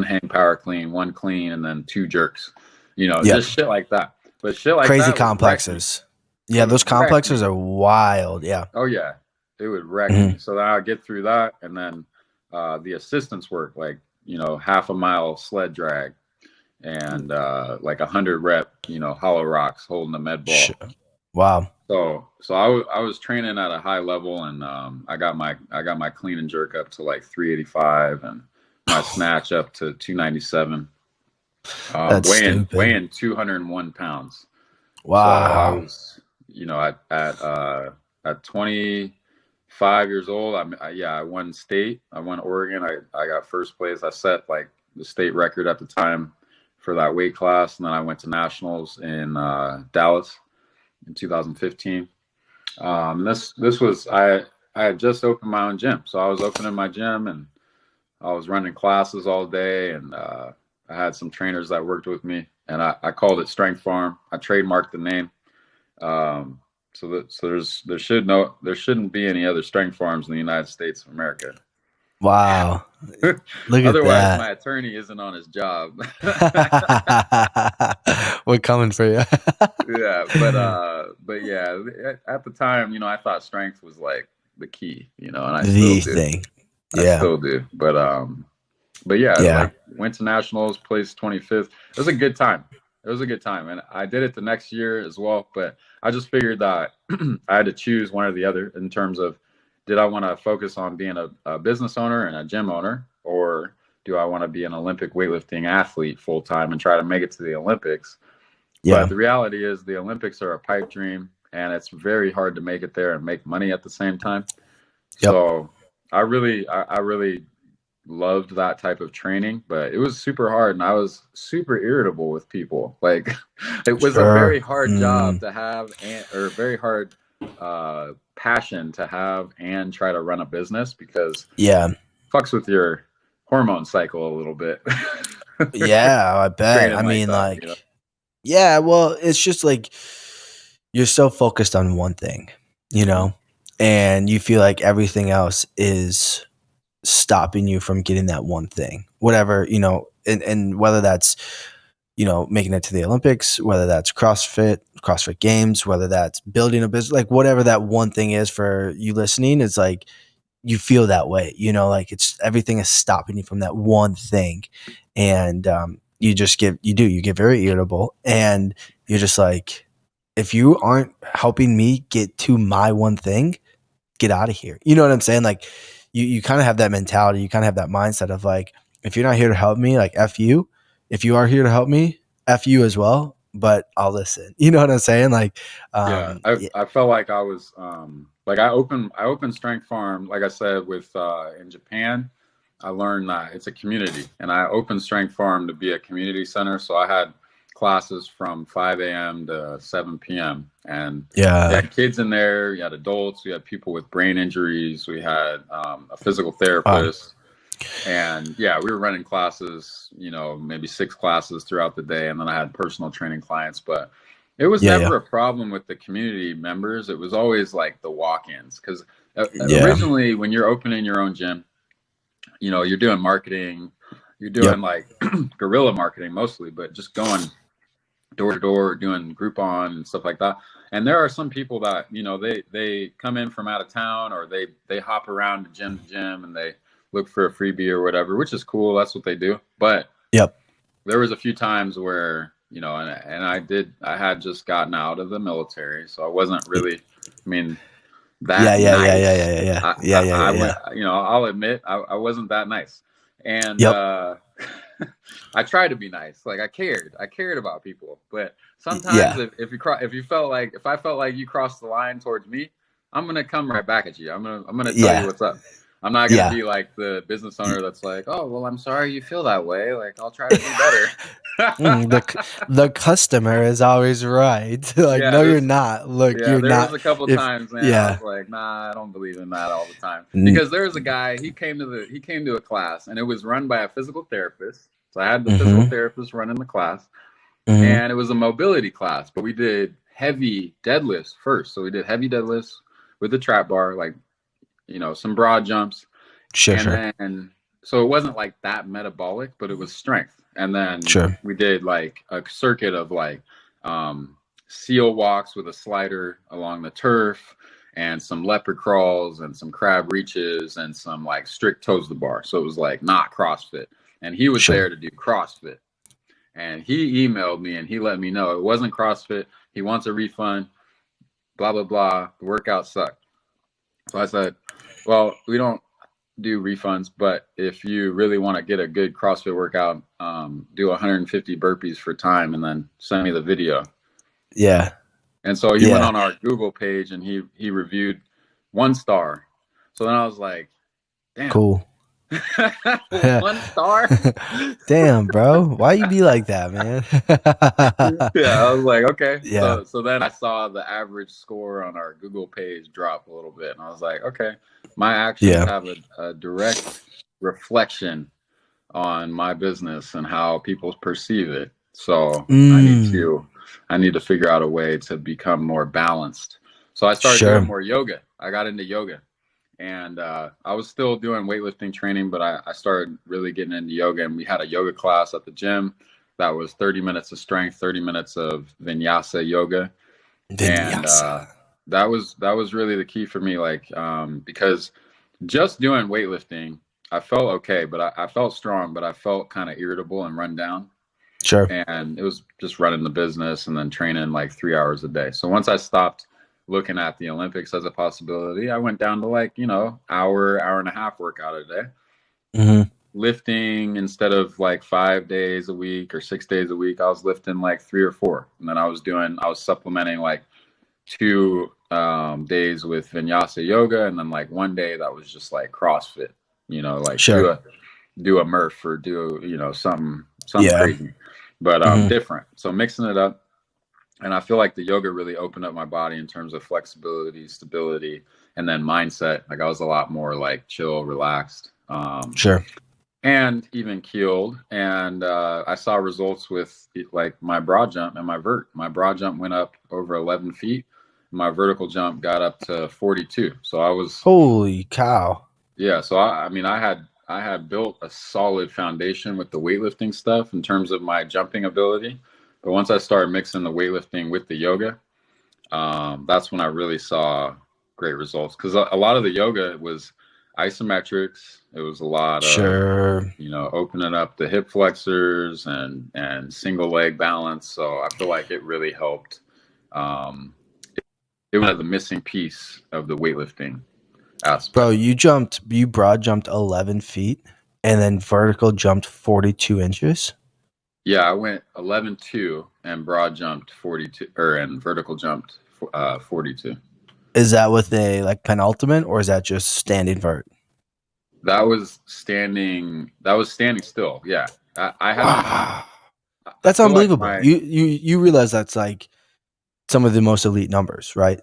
hang power clean, one clean, and then 2 jerks. Yep. Just shit like that. But shit like Crazy that would wreck me. complexes. Yeah, It would those wreck complexes me. are wild. Yeah. Oh yeah, it would wreck me. Mm-hmm. So then I'll get through that, and then the assistance work, like half a mile sled drag, and like 100 rep, hollow rocks holding the med ball. Sure. Wow. So I was training at a high level, and I got my clean and jerk up to like 385, and my snatch up to 297. That's stupid. Weighing 201 pounds. So I Wow. was, at 25 years old, I won state. I won Oregon. I got first place. I set like the state record at the time for that weight class, and then I went to nationals in Dallas in 2015. This was I had just opened my own gym, so I was opening my gym, and I was running classes all day, and I had some trainers that worked with me, and I called it Strength Farm. I trademarked the name. There shouldn't be any other strength farms in the United States of America. Wow. Look at Otherwise, that. my attorney isn't on his job. We're coming for you. Yeah, but yeah, at the time, I thought strength was like the key, and I still The do. thing. I Yeah. still do. But yeah, Yeah. like went to nationals, placed 25th. It was a good time. And I did it the next year as well. But I just figured that I had to choose one or the other in terms of, did I want to focus on being a business owner and a gym owner, or do I want to be an Olympic weightlifting athlete full time and try to make it to the Olympics? Yeah. But the reality is the Olympics are a pipe dream, and it's very hard to make it there and make money at the same time. Yep. So I really loved that type of training, but it was super hard, and I was super irritable with people. Like it was a Sure. very hard job to have, or very hard passion to have and try to run a business, because Yeah. it fucks with your hormone cycle a little bit. Yeah, I bet. I Training like mean, that, you know? like, yeah, well, it's just like you're so focused on one thing, you Mm-hmm. know, and you feel like everything else is stopping you from getting that one thing, whatever, you know, and whether that's, you know, making it to the Olympics, whether that's CrossFit games, whether that's building a business, like whatever that one thing is for you listening, it's like you feel that way, you know, like it's everything is stopping you from that one thing. And you just you get very irritable, and you're just like, if you aren't helping me get to my one thing, get out of here. You know what I'm saying? Like you kind of have that mentality, you kind of have that mindset of like, if you're not here to help me, like F you. If you are here to help me, F you as well, but I'll listen. You know what I'm saying? Like, Yeah, yeah, I felt like I was like I opened Strength Farm, like I said, with in Japan. I learned that it's a community, and I opened Strength Farm to be a community center. So I had classes from 5 a.m. to 7 p.m. and you yeah, had kids in there, you had adults, we had people with brain injuries, we had a physical um, therapist, and yeah, we were running classes, you know, maybe 6 classes throughout the day. And then I had personal training clients, but it was yeah, yeah, never a problem with the community members. It was always like the walk-ins. Because yeah, originally, when you're opening your own gym, you know, you're doing marketing, you're doing yep, like guerrilla marketing mostly, but just going door to door, doing Groupon and stuff like that. And there are some people that, you know, they come in from out of town, or they hop around to gym and they look for a freebie or whatever, which is cool. That's what they do. But yep, there was a few times where, you know, and I had just gotten out of the military, so I wasn't really, I mean, yeah, that yeah, yeah, yeah, nice. yeah, yeah, yeah, yeah, I yeah, went, yeah, you know, I'll admit I wasn't that nice. And yep, I tried to be nice. Like I cared about people. But sometimes yeah, if you felt like, if I felt like you crossed the line towards me, I'm gonna come right back at you. I'm gonna tell you yeah, what's up. I'm not gonna yeah. be like the business owner that's like, oh well, I'm sorry you feel that way. Like I'll try to do better. The customer is always right. Like, Yeah, no, you're this not. Look, Yeah, you're there was not. a couple If times, man, I yeah, was like, nah, I don't believe in that all the time. mm, Because there was a guy, he came to a class, and it was run by a physical therapist. So I had the physical mm-hmm, therapist running the class, mm-hmm, and it was a mobility class, but we did heavy deadlifts first. So we did heavy deadlifts with the trap bar, like, you know, some broad jumps, sure, and sure, then so it wasn't like that metabolic, but it was strength. And then sure, we did like a circuit of like um, seal walks with a slider along the turf, and some leopard crawls, and some crab reaches, and some like strict toes to the bar. So it was like not CrossFit. And he was sure. there to do CrossFit. And he emailed me and he let me know it wasn't CrossFit. He wants a refund, blah, blah, blah. The workout sucked. So I said, well, we don't do refunds, but if you really want to get a good CrossFit workout, do 150 burpees for time and then send me the video. Yeah, And so he went yeah, on our Google page and he reviewed 1 star. So then I was like, damn, cool. 1 star. Damn, bro, why you be like that, man? Yeah, I was like, okay. Yeah, So then I saw the average score on our Google page drop a little bit, and I was like, okay, my actions yeah, have a direct reflection on my business and how people perceive it. So mm, I need to figure out a way to become more balanced. So I started doing sure, more yoga. I got into yoga, and I was still doing weightlifting training, but I started really getting into yoga. And we had a yoga class at the gym that was 30 minutes of strength, 30 minutes of vinyasa yoga, and vinyasa, that was really the key for me. Like because just doing weightlifting, I felt okay, but I felt strong, but I felt kind of irritable and run down. sure, And it was just running the business and then training like 3 hours a day. So once I stopped looking at the Olympics as a possibility, I went down to like, you know, hour and a half workout a day. mm-hmm, Lifting, instead of like 5 days a week or 6 days a week, I was lifting like 3 or 4. And then I was supplementing like 2 days with vinyasa yoga, and then like 1 day that was just like CrossFit, you know, like sure, do a Murph or do, you know, something yeah, crazy, but mm-hmm, different. So mixing it up. And I feel like the yoga really opened up my body in terms of flexibility, stability, and then mindset. Like I was a lot more like chill, relaxed. Sure. And even keeled. And I saw results with like my broad jump and my vert. My broad jump went up over 11 feet. My vertical jump got up to 42. So I was, Holy cow. yeah. So I mean, I had built a solid foundation with the weightlifting stuff in terms of my jumping ability. But once I started mixing the weightlifting with the yoga, that's when I really saw great results. Because a lot of the yoga was isometrics. It was a lot of, Sure. you know, opening up the hip flexors and single leg balance. So I feel like it really helped. It was the missing piece of the weightlifting Bro, aspect. you broad jumped 11 feet and then vertical jumped 42 inches. Yeah, I went 11.2 and broad jumped 42, or and vertical jumped 42. Is that with a like penultimate or is that just standing vert? That was standing. That was standing still. Yeah, I haven't. Wow. I That's feel like unbelievable. my You realize that's like some of the most elite numbers, right?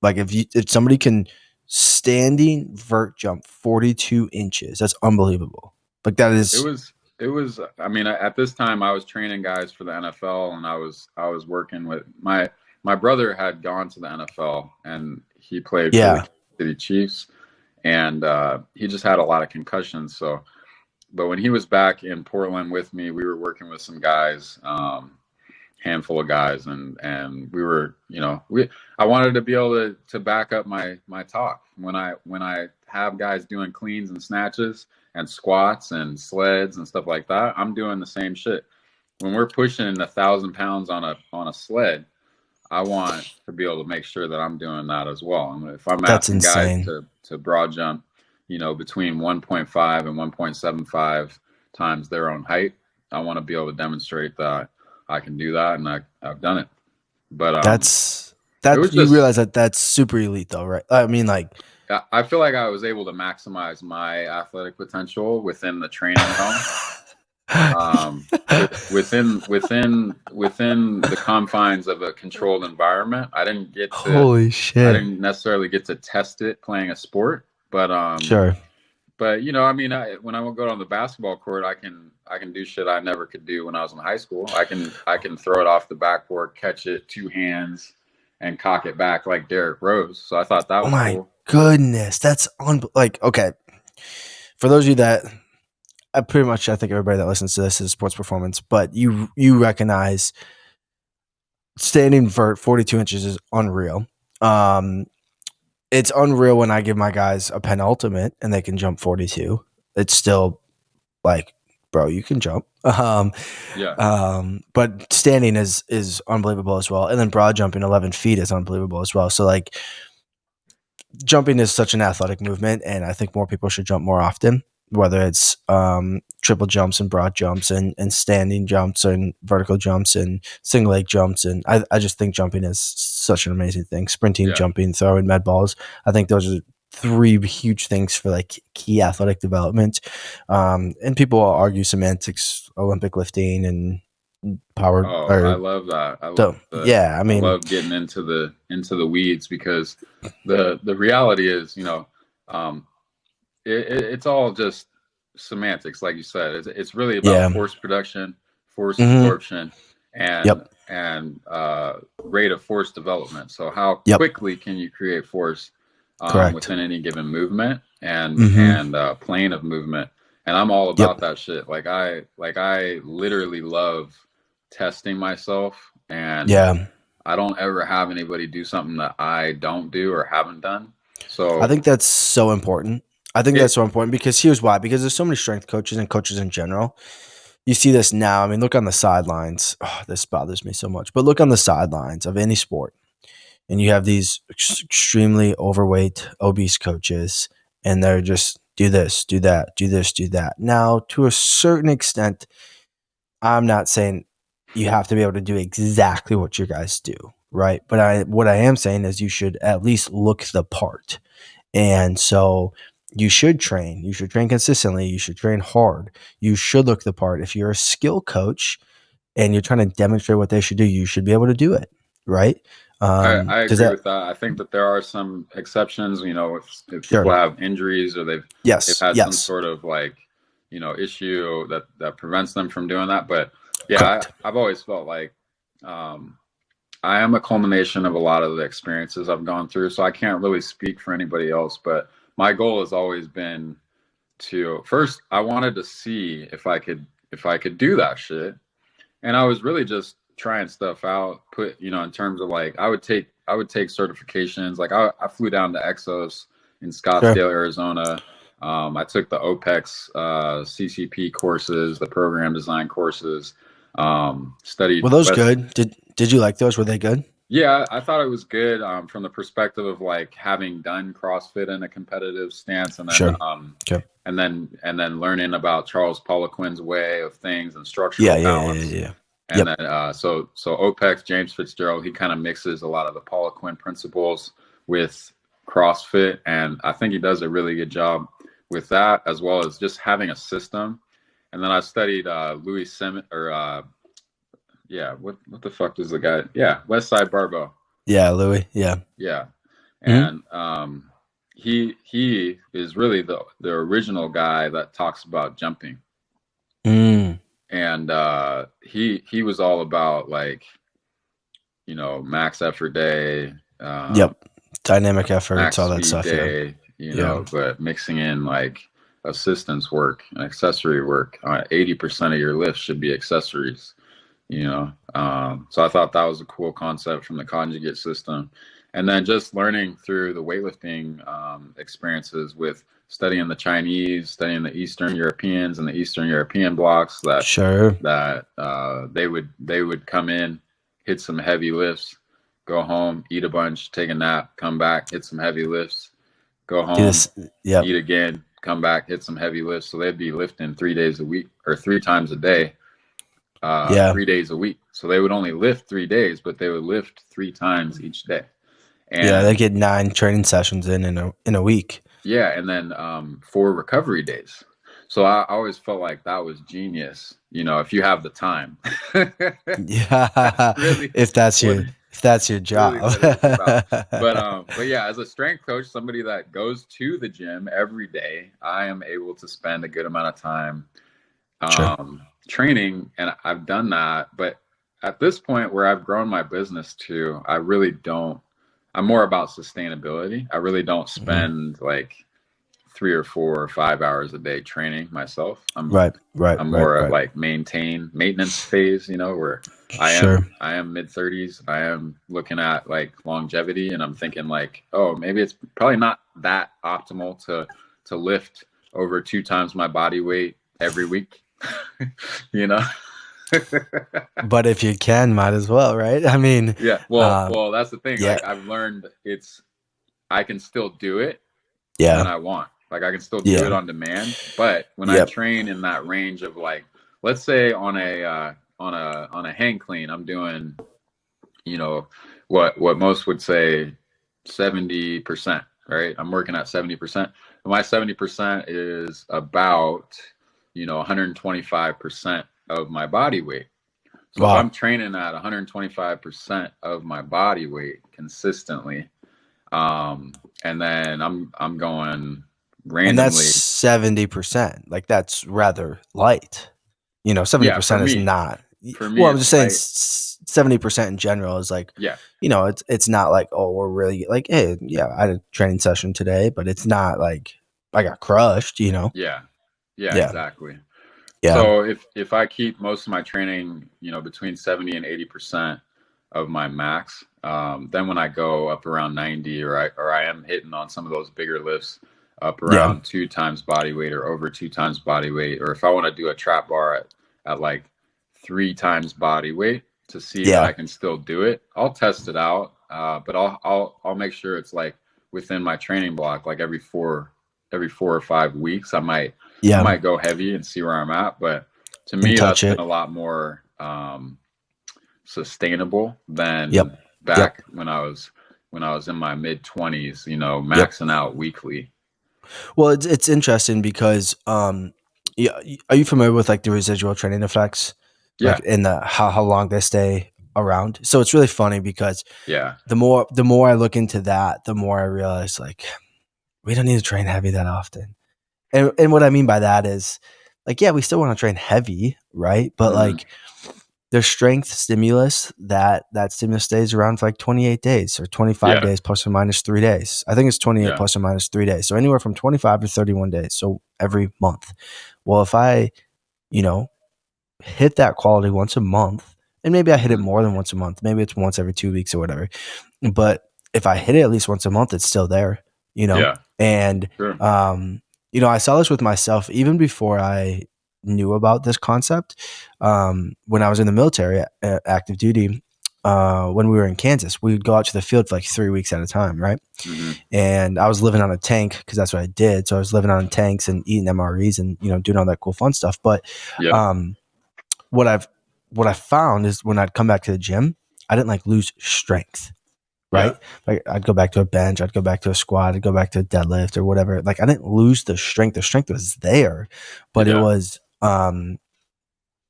Like if somebody can standing vert jump 42 inches, that's unbelievable. Like that it is was it was. I mean, at this time, I was training guys for the NFL, and I was working with my brother had gone to the NFL, and he played for the yeah. Kansas City Chiefs, and he just had a lot of concussions. So, but when he was back in Portland with me, we were working with some guys. Handful of guys, and we were, you know, we I wanted to be able to back up my talk when I have guys doing cleans and snatches and squats and sleds and stuff like that. I'm doing the same shit when we're pushing 1,000 pounds on a sled. I want to be able to make sure that I'm doing that as well. And if I'm That's asking guys insane. to broad jump, you know, between 1.5 and 1.75 times their own height, I want to be able to demonstrate that I can do that, and I've done it. But That's it was you just realize that that's super elite though, right? I mean like I feel like I was able to maximize my athletic potential within the training realm. Within the confines of a controlled environment. Holy I shit. didn't necessarily get to test it playing a sport, Sure. but you know, I mean, when I go on the basketball court, I can do shit I never could do when I was in high school. I can throw it off the backboard, catch it two hands, and cock it back like Derrick Rose. So I thought that Oh was my cool. goodness. That's like okay. For those of you that I think everybody that listens to this is sports performance, but you recognize standing vert 42 inches is unreal. Um, it's unreal when I give my guys a penultimate and they can jump 42. It's still like, bro, you can jump. Yeah. But standing is unbelievable as well. And then broad jumping 11 feet is unbelievable as well. So like jumping is such an athletic movement, and I think more people should jump more often, whether it's triple jumps and broad jumps and standing jumps and vertical jumps and single leg jumps. And I just think jumping is such an amazing thing. Sprinting, Yeah. jumping, throwing med balls. I think those are three huge things for like key athletic development. And people will argue semantics, Olympic lifting and power Oh, I or love that. I love so yeah, I I mean, love getting into the weeds because the reality is, you know, um, it's all just semantics, like you said. It's really about yeah. force production, force Mm-hmm. absorption, and Yep. rate of force development. So how Yep. quickly can you create force Correct. within any given movement Mm-hmm. and plane of movement? And I'm all Yep. about that shit. I literally love testing myself, and Yeah. I don't ever have anybody do something that I don't do or haven't done. I So think that's so important. I think that's it so important because here's why. Because there's so many strength coaches and coaches in general. You see this now. I mean, look on the sidelines. Oh, this bothers me so much. But look on the sidelines of any sport, and you have these extremely overweight, obese coaches, and they're just do this, do that, do this, do that. Now, to a certain extent, I'm not saying you have to be able to do exactly what your guys do, right? But what I am saying is you should at least look the part. And so you should train. You should train consistently. You should train hard. You should look the part. If you're a skill coach and you're trying to demonstrate what they should do, you should be able to do it. right? I Does agree that with that. I think that there are some exceptions, if people sure? have injuries or they've Yes, had some yes, sort of like, issue that prevents them from doing that. But yeah, correct. I've always felt like um, I am a culmination of a lot of the experiences I've gone through, so I can't really speak for anybody else. But my goal has always been to first, I wanted to see if I could do that shit, and I was really just trying stuff out. In terms of like, I would take certifications. Like I flew down to Exos in Sure. Scottsdale, Arizona. I took the OPEX CCP courses, the program design courses. Were Studied those West. good? Did you like those? Were they good? Yeah, I thought it was good from the perspective of like having done CrossFit in a competitive stance, and then Sure. Okay. learning about Charles Poliquin's way of things and Yeah, structural yeah, yeah, yeah, balance. yeah. And Yep. then so OPEX, James Fitzgerald, he kind of mixes a lot of the Poliquin principles with CrossFit, and I think he does a really good job with that, as well as just having a system. And then I studied Louis Sim or yeah, what the fuck is the guy? Yeah, West Side Barbell. Yeah, Louis. Yeah. Yeah, Hmm. and he is really the original guy that talks about jumping, Mm. and he was all about like max effort day, Yep. Dynamic efforts, max all that speed stuff. Yeah. day, Yeah. but mixing in like assistance work and accessory work. 80% of your lifts should be accessories. So I thought that was a cool concept from the conjugate system, and then just learning through the weightlifting experiences with studying the Chinese, studying the Eastern Europeans and the Eastern European blocks Sure. that they would come in, hit some heavy lifts, go home, eat a bunch, take a nap, come back, hit some heavy lifts, go Do home, this. Yep. eat again, come back, hit some heavy lifts. So they'd be lifting 3 days a week or 3 times a day, Yeah. 3 days a week. So they would only lift 3 days, but they would lift 3 times each day. Yeah. They And get 9 training sessions in a week. yeah, and then 4 recovery days. So I always felt like that was genius. If you have the time, that's Yeah. really if that's what your if that's your really job. what it is about. But yeah, as a strength coach, somebody that goes to the gym every day, I am able to spend a good amount of time Sure. training, and I've done that. But at this point where I've grown my business to, I really don't. I'm more about sustainability. I really don't Mhm. spend like 3 or 4 or 5 hours a day training myself. I'm Right. Right. I'm Right. more at Right. like maintenance phase, where I Sure. am I am mid 30s. I am looking at like longevity, and I'm thinking like, oh, maybe it's probably not that optimal to lift over 2 times my body weight every week. you know? But if you can, might as well, right? I mean, Yeah. Well, that's the thing. yeah, Like I've learned I can still do it when yeah, I want. Like I can still do it yeah, on demand, but when I yep, train in that range of like, let's say on a hang clean, I'm doing, you know, what most would say 70%, right? I'm working at 70%. My 70% is about, 125% of my body weight. So if I'm wow, training at 125% of my body weight consistently, and then I'm going and that's randomly. 70%. Like that's rather light. seventy Yeah, for percent is me, not. for me, Well, I'm it's just saying, light. 70% in general is like, Yeah, it's not like, oh, we're really like, hey, yeah, I had a training session today, but it's not like I got crushed. yeah, yeah, Yeah, exactly. yeah, So if I keep most of my training, between 70 and 80% of my max, then when I go up around 90, or I am hitting on some of those bigger lifts, up yeah, around 2 times body weight or over 2 times body weight, or if I want to do a trap bar at like 3 times body weight to see that yeah, I can still do it, I'll test it out. But I'll make sure it's like within my training block, like every 4 or 5 weeks, I yeah, might go heavy and see where I'm at. But to and me, touch that's been it. a lot more sustainable Yep, than yep, back when I was in my mid 20s, yep. maxing out weekly. Well, it's interesting because yeah, are you familiar with like the residual training effects, like Yeah, in the how long they stay around. So it's really funny because Yeah. the more I look into that, the more I realize like we don't need to train heavy that often. And what I mean by that is like, yeah, we still want to train heavy, right? But Hmm. like there's strength stimulus that stimulus stays around for like 28 days or 25 Yeah. days plus or minus 3 days. I think it's 28 Yeah. plus or minus 3 days. So anywhere from 25 to 31 days. So every month. Well, if I, you know, hit that quality once a month, and maybe I hit it Hmm. more than once a month, maybe it's once every 2 weeks or whatever. But if I hit it at least once a month, it's still there, you know? Yeah. And, Sure. I saw this with myself even before I knew about this concept. When I was in the military, active duty, when we were in Kansas, we would go out to the field for like 3 weeks at a time, right? Hmm. And I was living on a tank because that's what I did. So I was living on tanks and eating MREs and, doing all that cool fun stuff. But Yeah. um, what I've what I found is when I'd come back to the gym, I didn't like lose strength, Yeah. right? Like I'd go back to a bench, I'd go back to a squat, I'd go back to a deadlift or whatever. Like I didn't lose the strength. The strength was there, but it Yeah. was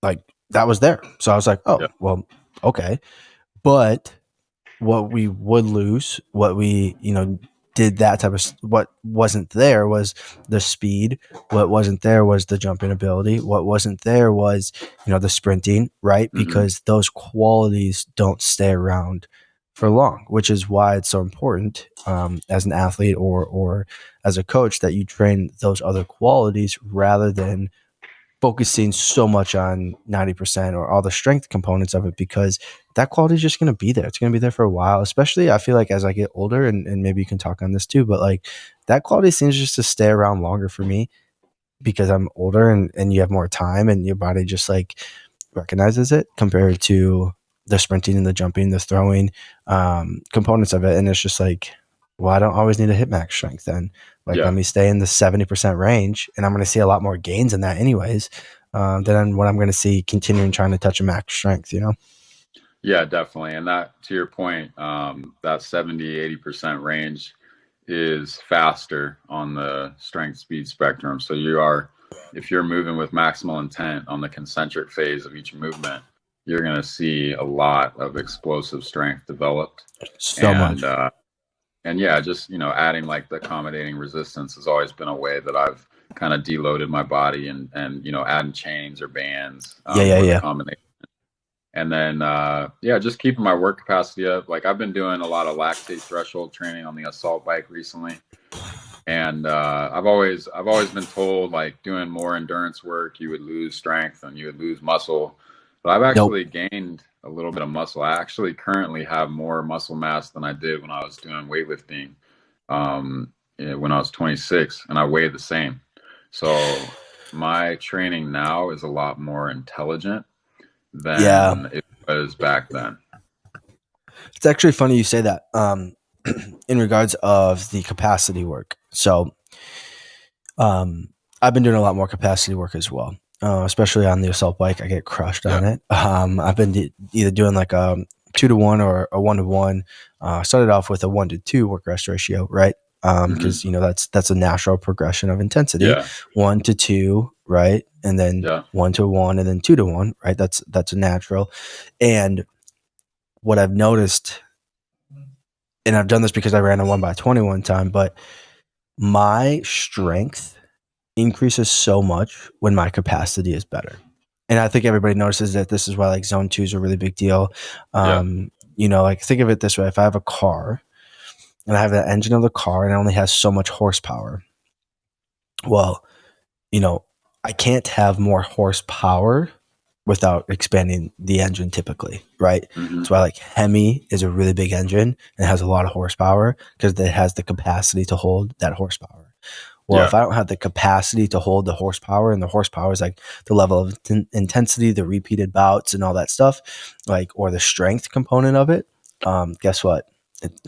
like that was there. So I was like, oh Yeah. well, okay. But what we would lose, what we, did that type of, what wasn't there was the speed. What wasn't there was the jumping ability. What wasn't there was, the sprinting, right? Hmm. Because those qualities don't stay around for long, which is why it's so important as an athlete or as a coach that you train those other qualities rather than focusing so much on 90% or all the strength components of it, because that quality is just going to be there. It's going to be there for a while, especially I feel like as I get older, and maybe you can talk on this too, but like that quality seems just to stay around longer for me because I'm older and you have more time and your body just like recognizes it compared to the sprinting and the jumping, the throwing components of it. And it's just like, well, I don't always need to hit max strength then. Like, let Yeah. me stay in the 70% range and I'm going to see a lot more gains in that anyways than what I'm going to see continuing trying to touch a max strength. Yeah, definitely. And that, to your point, that 70-80% range is faster on the strength speed spectrum. So if you're moving with maximal intent on the concentric phase of each movement, you're going to see a lot of explosive strength developed. So And, much. and yeah, just, adding like the accommodating resistance has always been a way that I've kind of deloaded my body and, adding chains or bands Yeah, yeah, for the yeah. combination. And then, yeah, just keeping my work capacity up. Like I've been doing a lot of lactate threshold training on the assault bike recently, and I've always been told like doing more endurance work, you would lose strength and you would lose muscle. But I've Nope. actually gained a little bit of muscle. I actually currently have more muscle mass than I did when I was doing weightlifting, when I was 26, and I weigh the same. So my training now is a lot more intelligent Yeah. than it was back then. It's actually funny you say that in regards of the capacity work. So Um, I've been doing a lot more capacity work as well, especially on the assault bike. I get crushed Yeah. on it. I've been either doing like a 2-to-1 or a 1-to-1. Started off with a 1-to-2 work rest ratio, right? Hmm. Because that's a natural progression of intensity, Yeah. 1-to-2, right, and then Yeah. 1-to-1, and then 2-to-1, right? That's a natural. And what I've noticed, and I've done this because I ran a 1x20 time, but my strength increases so much when my capacity is better. And I think everybody notices that this is why like zone two is a really big deal. Yeah. Like think of it this way. If I have a car and I have the engine of the car and it only has so much horsepower, well, you know, I can't have more horsepower without expanding the engine typically, right? Hmm. That's why like Hemi is a really big engine and it has a lot of horsepower because it has the capacity to hold that horsepower. Well, if Yeah. I don't have the capacity to hold the horsepower, and the horsepower is like the level of intensity, the repeated bouts, and all that stuff, like or the strength component of it, guess what? It,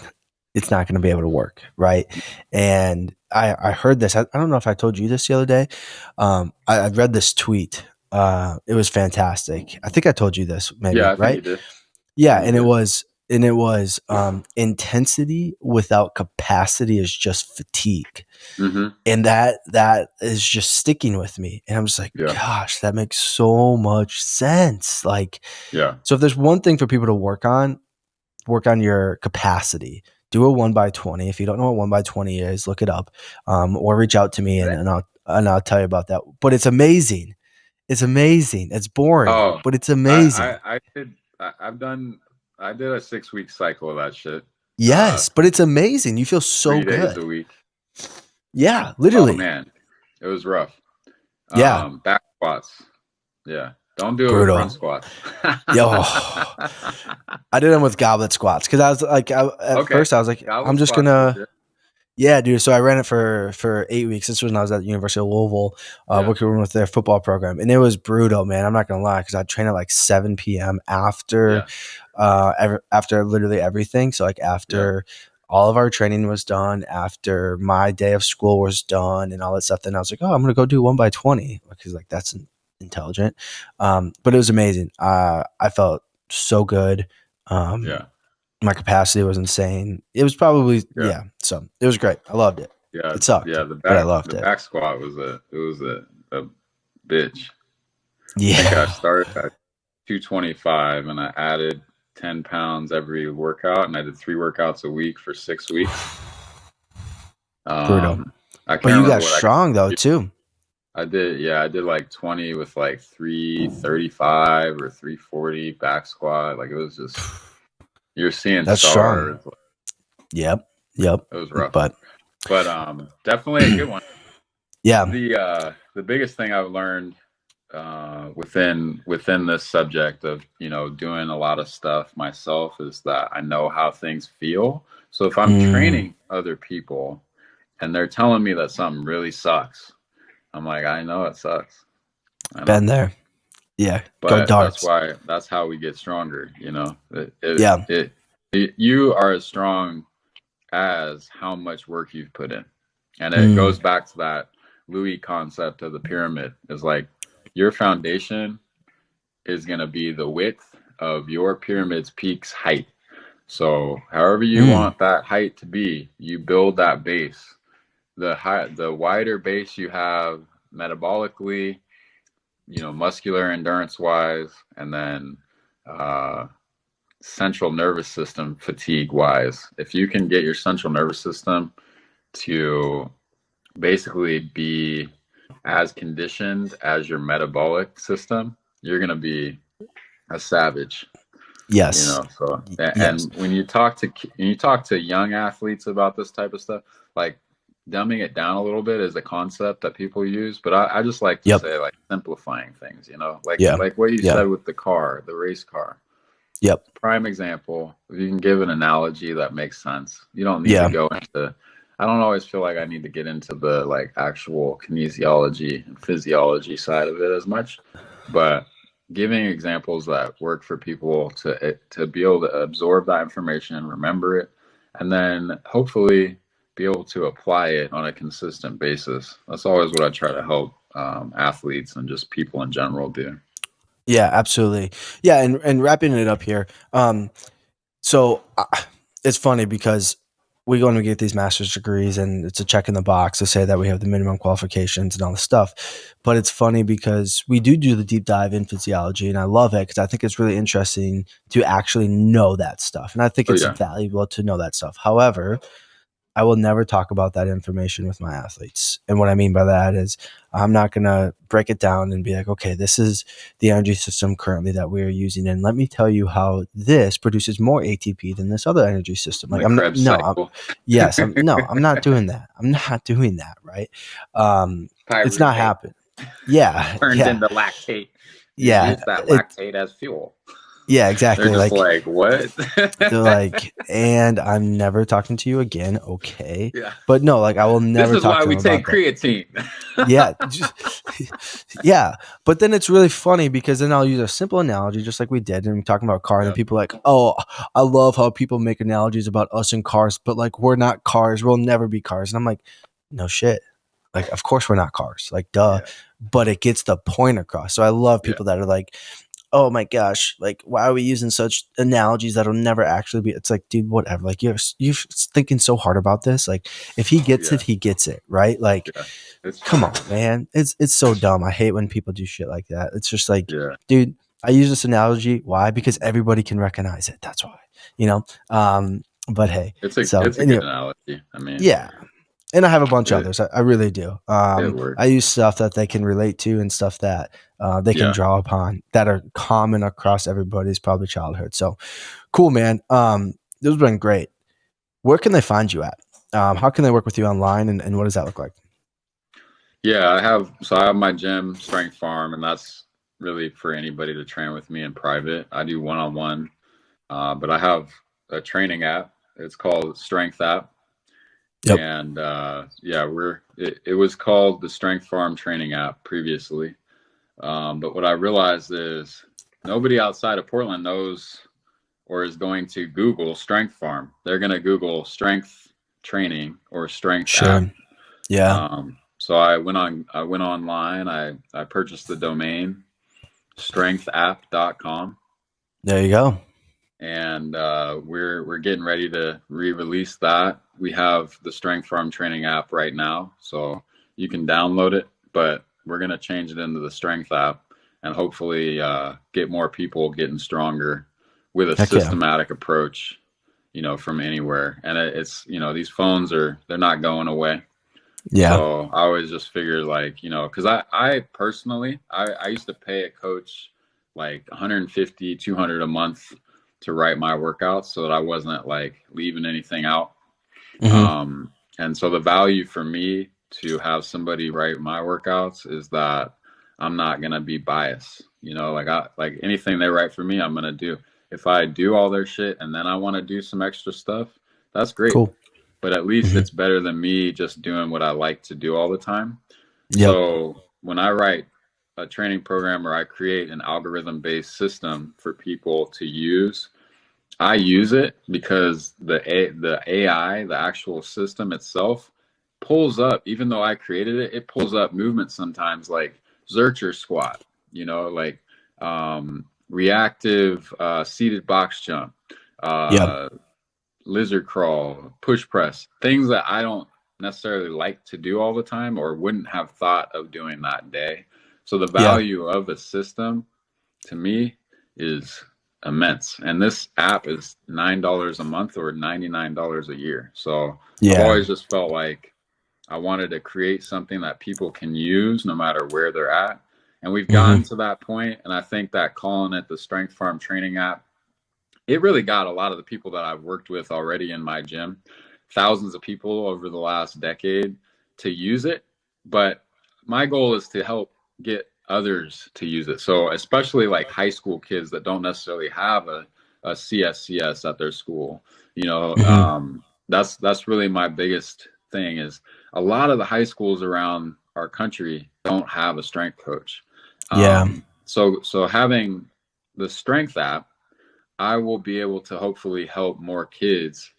it's not going to be able to work, right? And I heard this. I don't know if I told you this the other day. I read this tweet. It was fantastic. I think I told you this, Yeah. maybe, I think right? you did. I Yeah, think you and it did. was. And it was intensity without capacity is just fatigue. Mm-hmm. And that is just sticking with me. And I'm just like, Yeah. gosh, that makes so much sense. Like, Yeah. so if there's one thing for people to work on your capacity. Do a 1x20. If you don't know what 1x20 is, look it up, or reach out to me and I'll tell you about that. But it's amazing. It's amazing. It's boring, Oh, but it's amazing. I did a 6 week cycle of that shit. Yes, but it's amazing. You feel so 3 days a good. week. Yeah, Oh literally. man, it was rough. Yeah, Back squats. Yeah. Don't do it with front brutal. squats. Yo, I did them with goblet squats because I was like, at Okay. first I was like, I'm Goblet just squats are gonna. legit. Yeah, dude. So I ran it for 8 weeks. This was when I was at the University of Louisville, Yeah. working with their football program, and it was brutal, man. I'm not gonna lie, because I train at like 7 p.m. after, Yeah. after literally everything. So like Yeah. after all of our training was done, after my day of school was done, and all that stuff, then I was like, oh, I'm gonna go do 1x20 because like that's intelligent. But it was amazing. I felt so good. Um, Yeah. my capacity was insane. It was probably Yeah. so it was great. I loved it. Yeah. It sucked, Yeah. but I loved The it. back squat was a bitch. I think I Yeah, started at 225 and I added 10 pounds every workout, and I did 3 workouts a week for 6 weeks. brutal. I But can't you remember got what strong though too. I did. Yeah, I did like 20 with like 335 or 340 back squat. Like it was just, you're seeing That's strong. stars. Yep, yep. It was rough, But but definitely a good one. yeah, The biggest thing I've learned within this subject of doing a lot of stuff myself is that I know how things feel. So if I'm mm, training other people and they're telling me that something really sucks, I'm like, I know it sucks. I know. been there. Yeah, go But darts. that's how we get stronger. Yeah, You are as strong as how much work you've put in. And it mm, goes back to that Louis concept of the pyramid, is like your foundation is going to be the width of your pyramid's peak's height. So however you mm, want that height to be, you build that base. The wider base you have metabolically, muscular endurance wise, and then uh, central nervous system fatigue wise. If you can get your central nervous system to basically be as conditioned as your metabolic system, you're going to be a savage. yes, So yes. and when you talk to young athletes about this type of stuff, like dumbing it down a little bit is a concept that people use, but I just like to Yep. say, like, simplifying things, like Yeah. what you Yeah. said with the race car. Yep. Prime example, if you can give an analogy that makes sense. You don't need to Yeah. go into, I don't always feel like I need to get into the like actual kinesiology and physiology side of it as much, but giving examples that work for people to be able to absorb that information and remember it, and then hopefully be able to apply it on a consistent basis. That's always what I try to help athletes and just people in general do. Yeah, absolutely. Yeah, and wrapping it up here. So it's funny because we go and we get these master's degrees, and it's a check in the box to say that we have the minimum qualifications and all this stuff. But it's funny because we do the deep dive in physiology, and I love it because I think it's really interesting to actually know that stuff, and I think Oh it's yeah, valuable to know that stuff. However, I will never talk about that information with my athletes. And what I mean by that is I'm not going to break it down and be like, okay, this is the energy system currently that we're using. And let me tell you how this produces more ATP than this other energy system. Like the I'm not, Krebs no, cycle. yes, I'm not doing that. I'm not doing that. Right. It's not Pyruvate happening. Yeah. turns Yeah. into lactate. You Yeah. use that lactate as fuel. Yeah, They're exactly. just Like like, what? they're like, and I'm never talking to you again. Okay. Yeah. But no, like I will This never is talk why to we them about take that. creatine. Yeah. Yeah. But then it's really funny because then I'll use a simple analogy just like we did and we're talking about cars Yeah. and people are like, oh, I love how people make analogies about us and cars, but like we're not cars. We'll never be cars. And I'm like, no shit. Like, of course we're not cars. Like, duh. Yeah. But it gets the point across. So I love Yeah. people that are like, oh my gosh, like why are we using such analogies that'll never actually be? It's like, dude, whatever. Like you're thinking so hard about this. Like if he gets it, Yeah, he gets it, right? Like, yeah, it's come true. on, man. It's so dumb. I hate when people do shit like that. It's just like, Yeah, dude, I use this analogy. Why? Because everybody can recognize it. That's why. You know. But hey, so it's a good anyway, analogy. I mean, yeah. And I have a bunch of it others. I really do. it I works. use stuff that they can relate to and stuff that they can Yeah. draw upon that are common across everybody's probably childhood. So cool, man. This has been great. Where can they find you at? How can they work with you online, and what does that look like? Yeah, I have my gym, Strength Farm, and that's really for anybody to train with me in private. I do one-on-one, but I have a training app. It's called Strength app. Yep. And yeah, it was called the Strength Farm training app previously. But what I realized is nobody outside of Portland knows or is going to Google Strength Farm. They're going to Google strength training or strength app. Sure. Yeah. So I went online. I purchased the domain strengthapp.com, There you go. and we're getting ready to re-release that. We have the Strength Farm training app right now, so you can download it, but we're gonna change it into the Strength app and hopefully get more people getting stronger with a Heck yeah. systematic approach, from anywhere. And it's these phones they're not going away. Yeah. So I always just figured like, because I personally, I used to pay a coach like 150, 200 a month to write my workouts so that I wasn't like leaving anything out. Hmm. And so the value for me to have somebody write my workouts is that I'm not going to be biased, like anything they write for me, I'm going to do. If I do all their shit and then I want to do some extra stuff, that's great, Cool. but at least Hmm. it's better than me just doing what I like to do all the time. Yep. So when I write a training program or I create an algorithm based system for people to use, I use it because the AI, the actual system itself, pulls up, even though I created it, it pulls up movements sometimes like Zercher squat, like reactive seated box jump, Yep. uh, lizard crawl, push press, things that I don't necessarily like to do all the time or wouldn't have thought of doing that day. So the Yeah. value of a system to me is immense. And this app is $9 a month or $99 a year. So I've Yeah. always just felt like I wanted to create something that people can use no matter where they're at. And we've Hmm. gotten to that point, and I think that calling it the Strength Farm training app, it really got a lot of the people that I've worked with already in my gym, thousands of people over the last decade, to use it. But my goal is to help get others to use it. So especially like high school kids that don't necessarily have a CSCS at their school, Hmm. that's really my biggest thing is a lot of the high schools around our country don't have a strength coach. Yeah. So having the strength app, I will be able to hopefully help more kids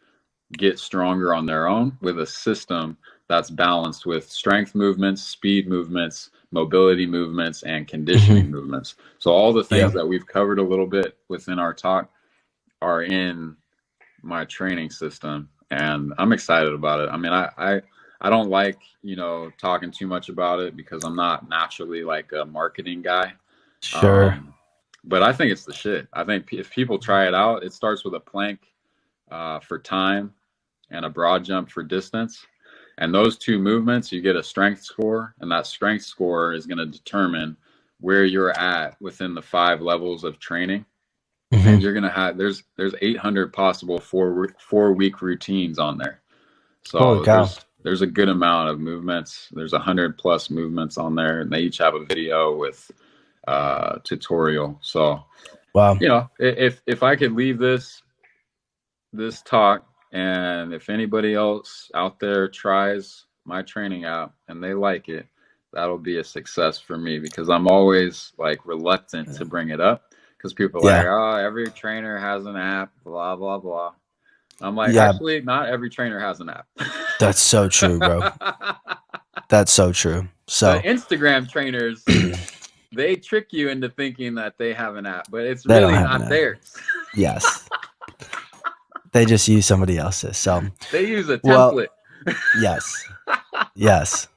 get stronger on their own with a system that's balanced with strength movements, speed movements, mobility movements, and conditioning Hmm. movements. So all the Yeah. things that we've covered a little bit within our talk are in my training system, and I'm excited about it. I mean, I don't like, talking too much about it because I'm not naturally like a marketing guy. Sure. Um, but I think it's the shit. I think if people try it out, it starts with a plank for time and a broad jump for distance. And those two movements, you get a strength score, and that strength score is going to determine where you're at within the 5 levels of training. And Hmm. you're going to have there's 800 possible 4 week routines on there. Holy So cow. there's a good amount of movements. There's 100+ movements on there, and they each have a video with tutorial. So Wow. if I could leave this talk, and if anybody else out there tries my training app and they like it, that'll be a success for me, because I'm always like reluctant to bring it up because people are like, Yeah. oh, every trainer has an app, blah blah blah. I'm like, Yeah. actually, not every trainer has an app. That's so true, bro. That's so true. The So Instagram trainers they trick you into thinking that they have an app, but it's They don't really have an not app. theirs. Yes. They just use somebody else's. So They use a well, template. yes. Yes.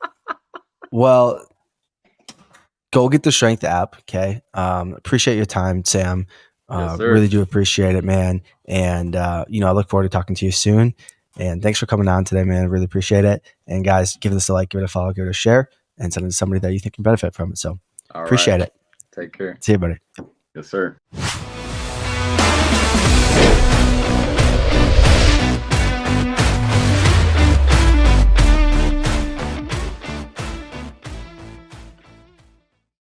Well, go get the Strength app. Okay. Appreciate your time, Sam. Yes, sir. Really do appreciate it, man. And, I look forward to talking to you soon. And thanks for coming on today, man. I really appreciate it. And guys, give this a like, give it a follow, give it a share, and send it to somebody that you think can benefit from it. So All appreciate right. it. Take care. See you, buddy. Yes, sir.